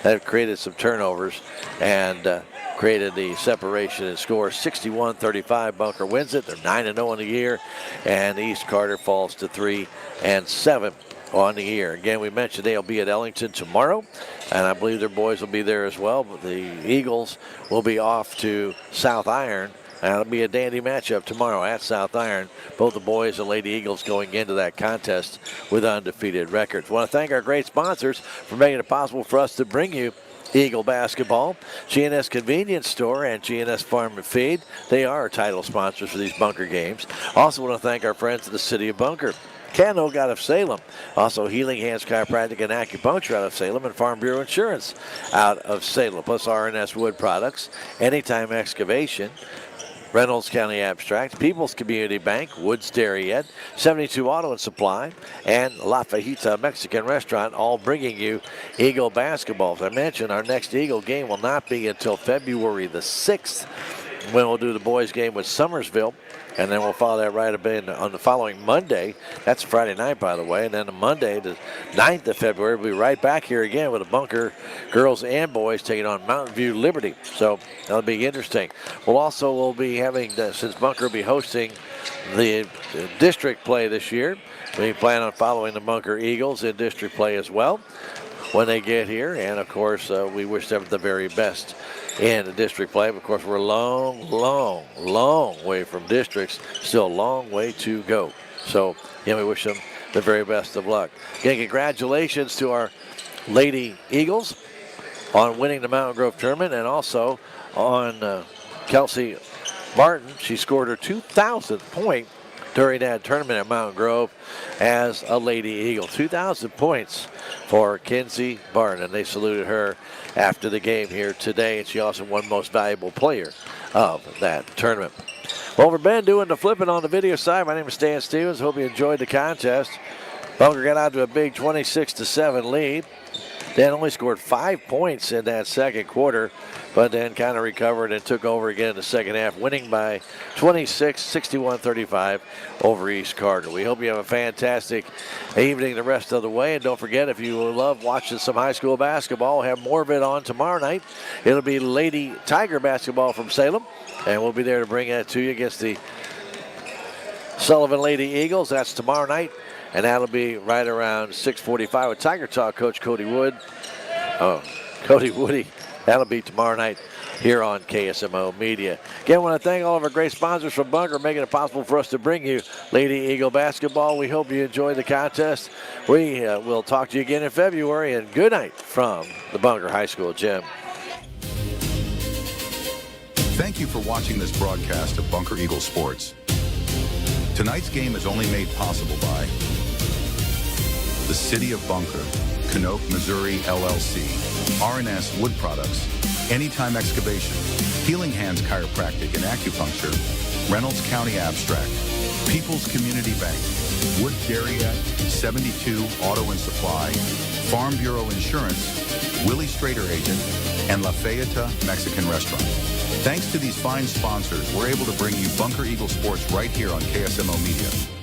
that created some turnovers and created the separation and score. 61-35. Bunker wins it. They're 9-0 in the year, and East Carter falls to 3-7 on the year. Again, we mentioned they'll be at Ellington tomorrow, and I believe their boys will be there as well. But the Eagles will be off to South Iron. And it'll be a dandy matchup tomorrow at South Iron. Both the boys and Lady Eagles going into that contest with undefeated records. I want to thank our great sponsors for making it possible for us to bring you Eagle basketball. GNS Convenience Store and GNS Farm and Feed. They are our title sponsors for these Bunker games. Also want to thank our friends at the City of Bunker. Canog out of Salem. Also Healing Hands Chiropractic and Acupuncture out of Salem, and Farm Bureau Insurance out of Salem. Plus RNS Wood Products, Anytime Excavation, Reynolds County Abstract, People's Community Bank, Woods Dairy Ed, 72 Auto and Supply, and La Fajita Mexican Restaurant, all bringing you Eagle basketball. As I mentioned, our next Eagle game will not be until February the 6th, when we'll do the boys game with Summersville. And then we'll follow that right up on the following Monday. That's Friday night, by the way. And then on Monday, the 9th of February, we'll be right back here again with the Bunker girls and boys taking on Mountain View Liberty. So that'll be interesting. We'll be having, since Bunker will be hosting the district play this year, we plan on following the Bunker Eagles in district play as well when they get here. And, of course, we wish them the very best in the district play. But of course, we're a long way from districts. Still a long way to go. So, we wish them the very best of luck. Again, congratulations to our Lady Eagles on winning the Mountain Grove tournament, and also on Kelsey Martin. She scored her 2,000th point during that tournament at Mountain Grove as a Lady Eagle. 2,000 points for Kinsey Barton, and they saluted her after the game here today, and she also won Most Valuable Player of that tournament. Well, we've been doing the flipping on the video side. My name is Stan Stevens. Hope you enjoyed the contest. Bunker got out to a big 26-7 lead. Then only scored 5 points in that second quarter, but then kind of recovered and took over again in the second half, winning by 26, 61-35 over East Carter. We hope you have a fantastic evening the rest of the way. And don't forget, if you love watching some high school basketball, we'll have more of it on tomorrow night. It'll be Lady Tiger basketball from Salem, and we'll be there to bring that to you against the Sullivan Lady Eagles. That's tomorrow night. And that'll be right around 6:45 with Tiger Talk coach Cody Woody. That'll be tomorrow night here on KSMO Media. Again, I want to thank all of our great sponsors from Bunker making it possible for us to bring you Lady Eagle basketball. We hope you enjoy the contest. We will talk to you again in February, and good night from the Bunker High School gym. Thank you for watching this broadcast of Bunker Eagle Sports. Tonight's game is only made possible by the City of Bunker, Canoke, Missouri, LLC, R&S Wood Products, Anytime Excavation, Healing Hands Chiropractic and Acupuncture, Reynolds County Abstract, People's Community Bank, Wood Dairyette, 72 Auto and Supply, Farm Bureau Insurance, Willie Strader Agent, and La Fayeta Mexican Restaurant. Thanks to these fine sponsors, we're able to bring you Bunker Eagle Sports right here on KSMO Media.